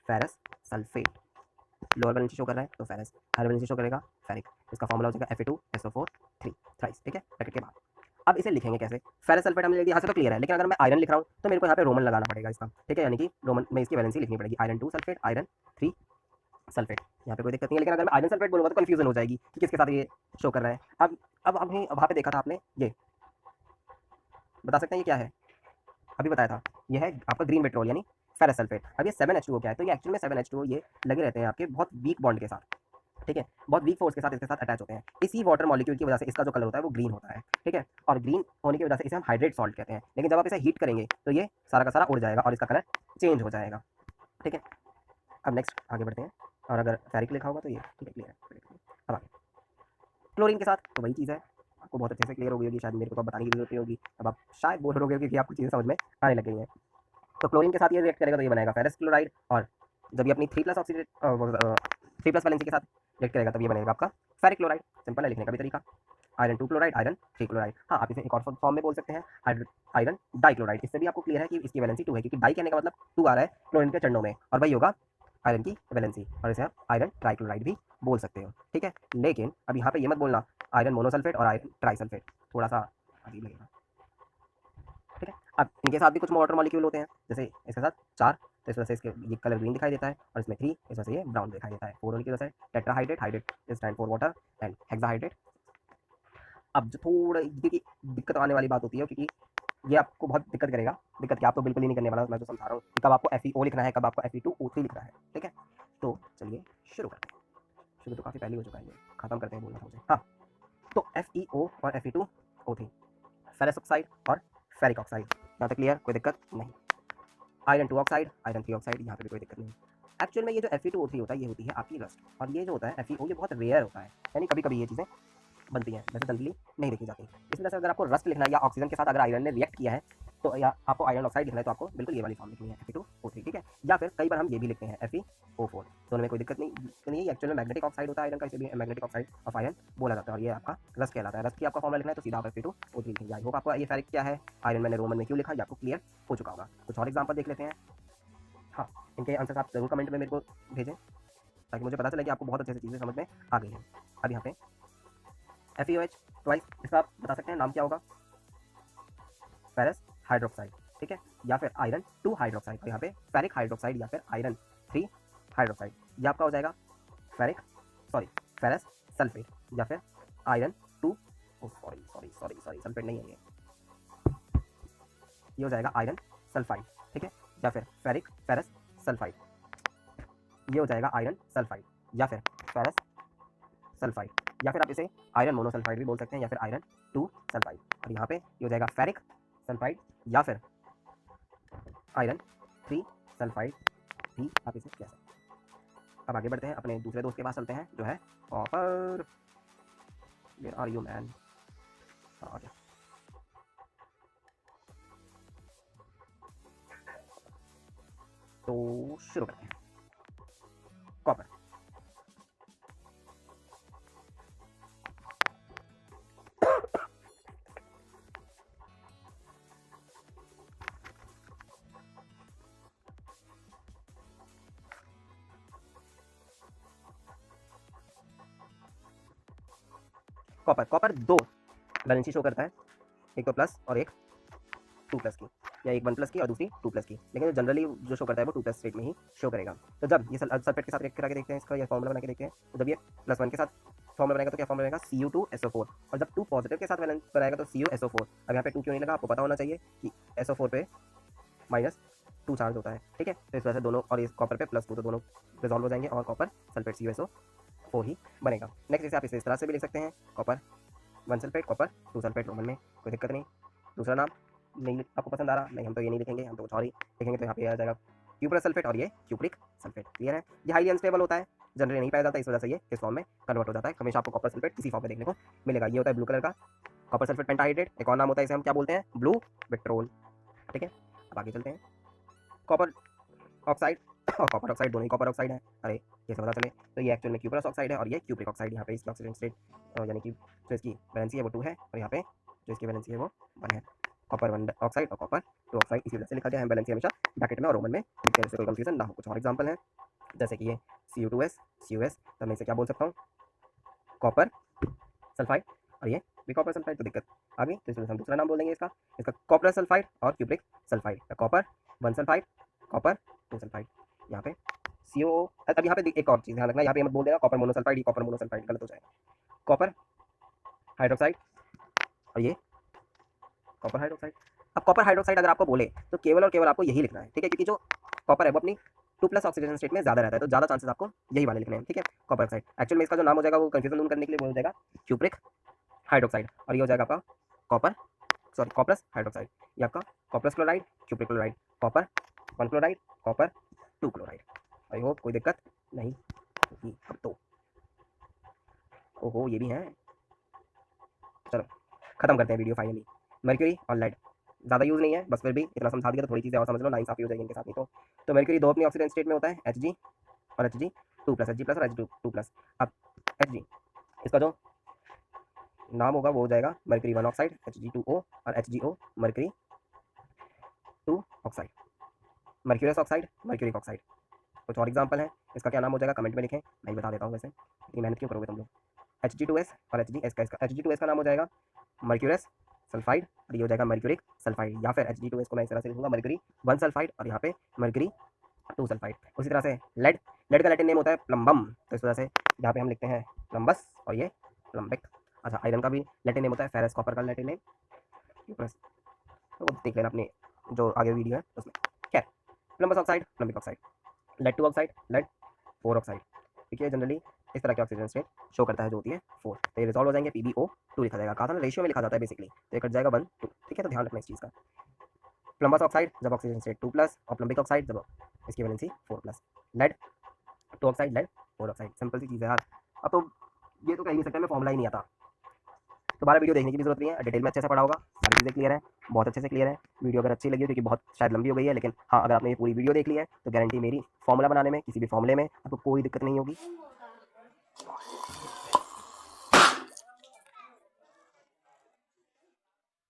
ferrous sulphate. Lower valency show कर रहा है तो फेरस, हायर वैलेंसी शो करेगा फेरिक। इसका फॉर्मूला हो जाएगा Fe2SO4 3 थ्राइस, ठीक है, ब्रैकेट के बाद। अब इसे लिखेंगे कैसे, फेरस सल्फेट हमने लिख दिया, यहाँ से तो क्लियर है, लेकिन अगर मैं आयरन लिख रहा हूँ तो मेरे को यहाँ पे रोमन लगाना पड़ेगा इसका, ठीक है, यानी कि रोमन में इसकी वैलेंसी लिखनी पड़ेगी, आयरन 2 सल्फेट, आयरन 3 सल्फेट। यहाँ पे कोई दिक्कत नहीं है, लेकिन अगर मैं आयरन सल्फेट बोलूँगा तो कंफ्यूजन हो जाएगी कि किसके साथ ये शो कर रहा है। अब हमने वहाँ पे देखा था, आपने ये बता सकते हैं ये क्या है, अभी बताया था, ये है आपका ग्रीन पेट्रोल यानी फेरस सल्फेट। अब ये 7H2O क्या है, तो ये एक्चुअल में 7H2O ये लगे रहते हैं आपके बहुत वीक बॉन्ड के साथ, ठीक है, बहुत वीक फोर्स के साथ इसके साथ अटैच होते हैं। इसी वाटर मॉलिक्यूल की वजह से इसका जो कलर होता है वो ग्रीन होता है, ठीक है, और ग्रीन होने की वजह से इसे हम हाइड्रेट सॉल्ट कहते हैं। लेकिन जब आप इसे हीट करेंगे तो ये सारा का सारा उड़ जाएगा और इसका कलर चेंज हो जाएगा, ठीक है। अब नेक्स्ट आगे बढ़ते हैं, और अगर फेरिक लिखा होगा तो ये ठीक है, क्लियर है। अब आगे क्लोरीन के साथ तो वही चीज़ है, आपको बहुत अच्छे से क्लियर हो गई होगी, शायद मेरे को तो बताने की जरूरत नहीं होगी, अब आप शायद बोर हो गए क्योंकि आपको चीज़ें समझ में आने लग गई हैं। तो क्लोरीन के साथ ये रिएक्ट करेगा तो ये बनाएगा फेरस क्लोराइड, और जब ये अपनी 3+ ऑक्सीडेट 3+ वैलेंसी के साथ रिएक्ट करेगा तब ये बनेगा आपका फेरिक क्लोराइड। सिंपल है लिखने का भी तरीका, आयरन 2 क्लोराइड, आयरन 3 क्लोराइड। हाँ, आप इसे एक और फॉर्म में बोल सकते हैं, आयरन डाइक्लोराइड। इससे भी आपको क्लियर है कि इसकी वैलेंसी 2 है, क्योंकि डाई कहने का मतलब 2 आ रहा है क्लोरीन के चरणों में, और वही होगा आयरन की वैलेंसी, और इसे आप आयरन ट्राइक्लोराइड भी बोल सकते हो, ठीक है। लेकिन अब यहाँ पे ये मत बोलना आयरन मोनोसल्फेट और आयरन ट्राइसल्फेट, थोड़ा सा अजीब लगेगा, ठीक है। अब इनके साथ भी कुछ वाटर मॉलिक्यूल होते हैं, जैसे इसके साथ 4, तो इस वजह से इसके ये कलर ग्रीन दिखाई देता है, और इसमें 3, इस वजह से ये ब्राउन दिखाई देता है। 4 होने की वजह से tetrahydrate, hydrate stand for water, and hexahydrate. अब जो थोड़ा क्योंकि दिक्कत आने वाली बात होती है, क्योंकि ये आपको बहुत दिक्कत करेगा, दिक्कत क्या, आप तो बिल्कुल ही नहीं करने वाला, मैं तो समझा रहा हूँ कि कब आपको FeO लिखना है, कब आपको Fe2O3 लिखना है, ठीक है। तो चलिए शुरू करते हैं, शुरू तो काफ़ी पहले हो चुका है, ये खत्म करते हैं बोलना था मुझे। हाँ, तो FeO और Fe2O3 फेरस ऑक्साइड और फेरिक ऑक्साइड, यहाँ तक क्लियर, कोई दिक्कत नहीं। आयरन 2 ऑक्साइड, आयरन 3 ऑक्साइड, यहाँ पे भी कोई दिक्कत नहीं। एक्चुअल में ये जो Fe2O3 होता है ये होती है आपकी रस्ट, और ये जो होता है FeO ये बहुत रेयर होता है, यानी कभी कभी ये चीज़ें बनती हैं, वैसे जनरली नहीं देखी जाती। इस वजह से अगर आपको रस्ट लिखना है या ऑक्सीजन के साथ अगर आयरन ने रिएक्ट किया है तो या आपको आयरन ऑक्साइड लिखना है तो आपको बिल्कुल ये वाली फॉर्म लिखनी है Fe2O3, ठीक है। या फिर कई बार हम ये भी लिखते हैं FeO4, दोनों में कोई दिक्कत नहीं है। एक्चुअल में मैग्नेटिक ऑक्साइड होता है आयरन का, इसे भी मैग्नेटिक ऑक्साइड ऑफ आयरन बोला जाता है, और ये आपका रस्ट कहलाता है। रस्ट की आपका फॉर्मूला लिखना है तो सीधा आप Fe2O3 लिखेंगे। आई होप आपको ये फेरिक क्या है, आयरन मैंने रोमन में क्यों लिखा, ये आपको क्लियर हो चुका होगा। कुछ और एग्जाम्पल देख लेते हैं। हाँ, इनके आंसर आप जरूर कमेंट में मेरे को भेजें, ताकि मुझे पता चले कि आपको बहुत अच्छे से चीज़ें समझ में आ गई हैं। अब यहाँ पे FeOH ट्वाइस, इसका आप बता सकते हैं नाम क्या होगा, फेरस हाइड्रोक्साइड, ठीक है। या फिर आयरन 2 हाइड्रोक्साइड, और यहाँ पे फेरिक हाइड्रोक्साइड या फिर आयरन 3 हाइड्रोक्साइड, ये आपका हो जाएगा फेरस सल्फेट, या फिर आयरन 2 सॉरी सल्फेट नहीं है ये हो जाएगा आयरन सल्फाइड, ठीक है। या फिर फेरस सल्फाइड, ये हो जाएगा आयरन सल्फाइड या फिर फेरस सल्फाइड, या फिर आप इसे आयरन मोनोसल्फाइड भी बोल सकते हैं, या फिर आयरन 2 सल्फाइड। और यहाँ पे ये हो जाएगा फेरिक सल्फाइड या फिर आयरन 3 सल्फाइड भी आप इसे कह सकते हैं। अब आगे बढ़ते हैं, अपने दूसरे दोस्त के पास चलते हैं जो है copper. Where are you man, आ गया। तो शुरू करते हैं। कॉपर, कॉपर 2 वैलेंसी शो करता है, एक तो प्लस और एक 2 प्लस की, या एक 1 प्लस की और दूसरी 2 प्लस की, लेकिन जनरली जो शो करता है वो 2 प्लस स्टेट में ही शो करेगा। तो जब ये सल्फेट के साथ रिएक्ट करा के देखते हैं, इसका ये फॉर्मूला बना के देखते हैं, तो जब ये +1 के साथ फॉर्मूला बनाएगा तो क्या फॉर्मूला रहेगा, Cu2SO4, और जब 2 पॉजिटिव के साथ वैलेंस बनाएगा तो CuSO4। अब यहाँ पे 2 क्यों नहीं लगा, आपको पता होना चाहिए कि SO4 पे -2 चार्ज होता है, ठीक है। तो इस वजह से दोनों, और इस कॉपर पे +2, तो दोनों रिजॉल्व हो जाएंगे और कॉपर सल्फेट CuSO4 ही बनेगा। नेक्स्ट जैसे आप इसे इस तरह से भी लिख सकते हैं, copper 1 sulphate, copper 2 sulphate, Roman में कोई दिक्कत नहीं। दूसरा नाम नहीं आपको पसंद आ रहा, नहीं हम तो ये नहीं लिखेंगे, हम तो कुछ और ही लिखेंगे। तो यहाँ पे आ जाएगा क्यूप्रस सल्फेट और ये क्यूप्रिक सल्फेट, क्लियर है। ये हाईली अनस्टेबल होता है, जनरली नहीं पाया जाता, इस वजह से ये इस फॉर्म में कन्वर्ट हो जाता है। हमेशा आपको कॉपर सल्फेट इसी फॉर्म में देखने को मिलेगा। ये होता है ब्लू कलर का कॉपर सल्फेट पेंटाहाइड्रेट, एक और नाम होता है इसे हम क्या बोलते हैं, ब्लू विट्रोल, ठीक है। अब आगे चलते हैं, कॉपर ऑक्साइड और कॉपर ऑक्साइड दोनों ही कॉपर ऑक्साइड है। अरे कैसे पता चले, तो ये एक्चुअल में क्यूप्रस ऑक्साइड है और ये क्यूप्रिक ऑक्साइड। यहाँ पे इसकी ऑक्सीडेंट स्टेट यानी कि जो इसकी वैलेंसी है वो 2 है, और यहाँ पे जो इसकी वैलेंसी है वो 1 है। कॉपर 1 ऑक्साइड और कॉपर 2 ऑक्साइड इसी वजह से लिखा गया है, वैलेंसी हमेशा ब्रैकेट में और रोमन में लिखते हैं, इससे कोई कंफ्यूजन ना हो। कुछ और एग्जांपल है, जैसे कि ये Cu2S CuS, तो मैं इसे क्या बोल सकता हूँ, कॉपर सल्फाइड, और ये भी कॉपर सल्फाइड, तो दिक्कत आ गई। तो इसमें हम दूसरा नाम बोल देंगे इसका कॉपर सल्फाइड और cupric sulphide, copper 1 sulphide, copper 2 sulphide. यहाँ पे CO, अब यहाँ पे एक और चीज़ ध्यान रखना, यहाँ पे मत बोल देना कॉपर मोनोसल्फाइड, ये कॉपर मोनोसल्फाइड गलत हो जाएगा। कॉपर हाइड्रोक्साइड और ये कॉपर हाइड्रोक्साइड। अब कॉपर हाइड्रोक्साइड अगर आपको बोले तो केवल और केवल आपको यही लिखना है, ठीक है, क्योंकि जो कॉपर है वो अपनी 2+ ऑक्सीडेशन स्टेट में ज़्यादा रहता है, तो ज़्यादा चांसेस आपको यही वाले लिखने हैं, ठीक है। कॉपर ऑक्साइड एक्चुअल में इसका जो नाम हो जाएगा वो कंफ्यूजन दूर करने के लिए वो हो जाएगा क्यूप्रिक हाइड्रोक्साइड, और ये हो जाएगा आपका कॉपरस हाइड्रोक्साइड, ये आपका cuprous chloride, cupric chloride, copper 1 chloride, copper 2 chloride. I hope कोई दिक्कत नहीं होगी। अब तो ओहो ये भी है, चलो खत्म करते हैं वीडियो फाइनली। मर्क्यूरी और लेड ज़्यादा यूज़ नहीं है, बस फिर भी इतना समझा दिया तो थोड़ी चीज़ें और समझ लो, लाइन साफी हो जाएगी इनके साथ। नहीं तो मर्क्यूरी 2 अपनी ऑक्सीडेंट स्टेट में होता है, Hg और Hg2+, Hg+ और Hg2+। अब Hg इसका जो नाम होगा वो हो जाएगा मर्क्यूरी 1 ऑक्साइड Hg2O और HgO mercury 2 oxide, mercurous oxide, mercuric oxide. कुछ और एग्जांपल है, इसका क्या नाम हो जाएगा कमेंट में लिखें, मैं बता देता हूँ। वैसे इतनी मेहनत क्यों करोगे तुम लोग। Hg2S और Hgs का, इसका Hg2S का नाम हो जाएगा मर्क्यूरस सल्फाइड, और ये हो जाएगा मर्क्यूरिक सल्फाइड, या फिर Hg2S को मैं इस तरह से लिखूंगा मर्क्यूरी 1 सल्फाइड और यहाँ पे मर्क्यूरी 2 सल्फाइड। उसी तरह से लेड का लैटिन नेम होता है प्लम्बम, तो इस वजह से यहाँ पे हम लिखते हैं प्लम्बस और ये प्लम्बिक। अच्छा, आयरन का भी लैटिन नेम होता है फेरस, कॉपर का लैटिन नेम प्लस, तो देख लेना अपने जो आगे वीडियो है उसमें। खैर, plumbous oxide, plumbic oxide, lead 2 oxide, lead 4 oxide, ठीक है। जनरली इस तरह के ऑक्सीजन स्टेट शो करता है जो होती है 4, तो ये रिजॉल्व हो जाएंगे PbO2 लिखा जाएगा, कहा था ना रेशियो में लिखा जाता है बेसिकली, तो ये कट जाएगा 1 2, ठीक है। तो ध्यान रखना इस चीज़ का। प्लम्बस ऑक्साइड जब ऑक्सीजन स्टेट 2+ और प्लम्बिक ऑक्साइड जब इसकी valency 4+, lead 2 oxide, lead 4 oxide. Simple सी चीज़ है यार, अब तो ये तो कह नहीं सकता, मैं फॉर्मूला ही नहीं आता। दोबारा वीडियो देखने की भी जरूरत नहीं है, डिटेल में अच्छे से पढ़ा होगा, सारी चीज़ें क्लियर है, बहुत अच्छे से क्लियर है। वीडियो अगर अच्छी लगी हो, क्योंकि बहुत शायद लंबी हो गई है, लेकिन हाँ अगर आपने ये पूरी वीडियो देख ली है तो गारंटी मेरी फॉर्मूला बनाने में, किसी भी फॉर्मूले में आपको कोई दिक्कत नहीं होगी।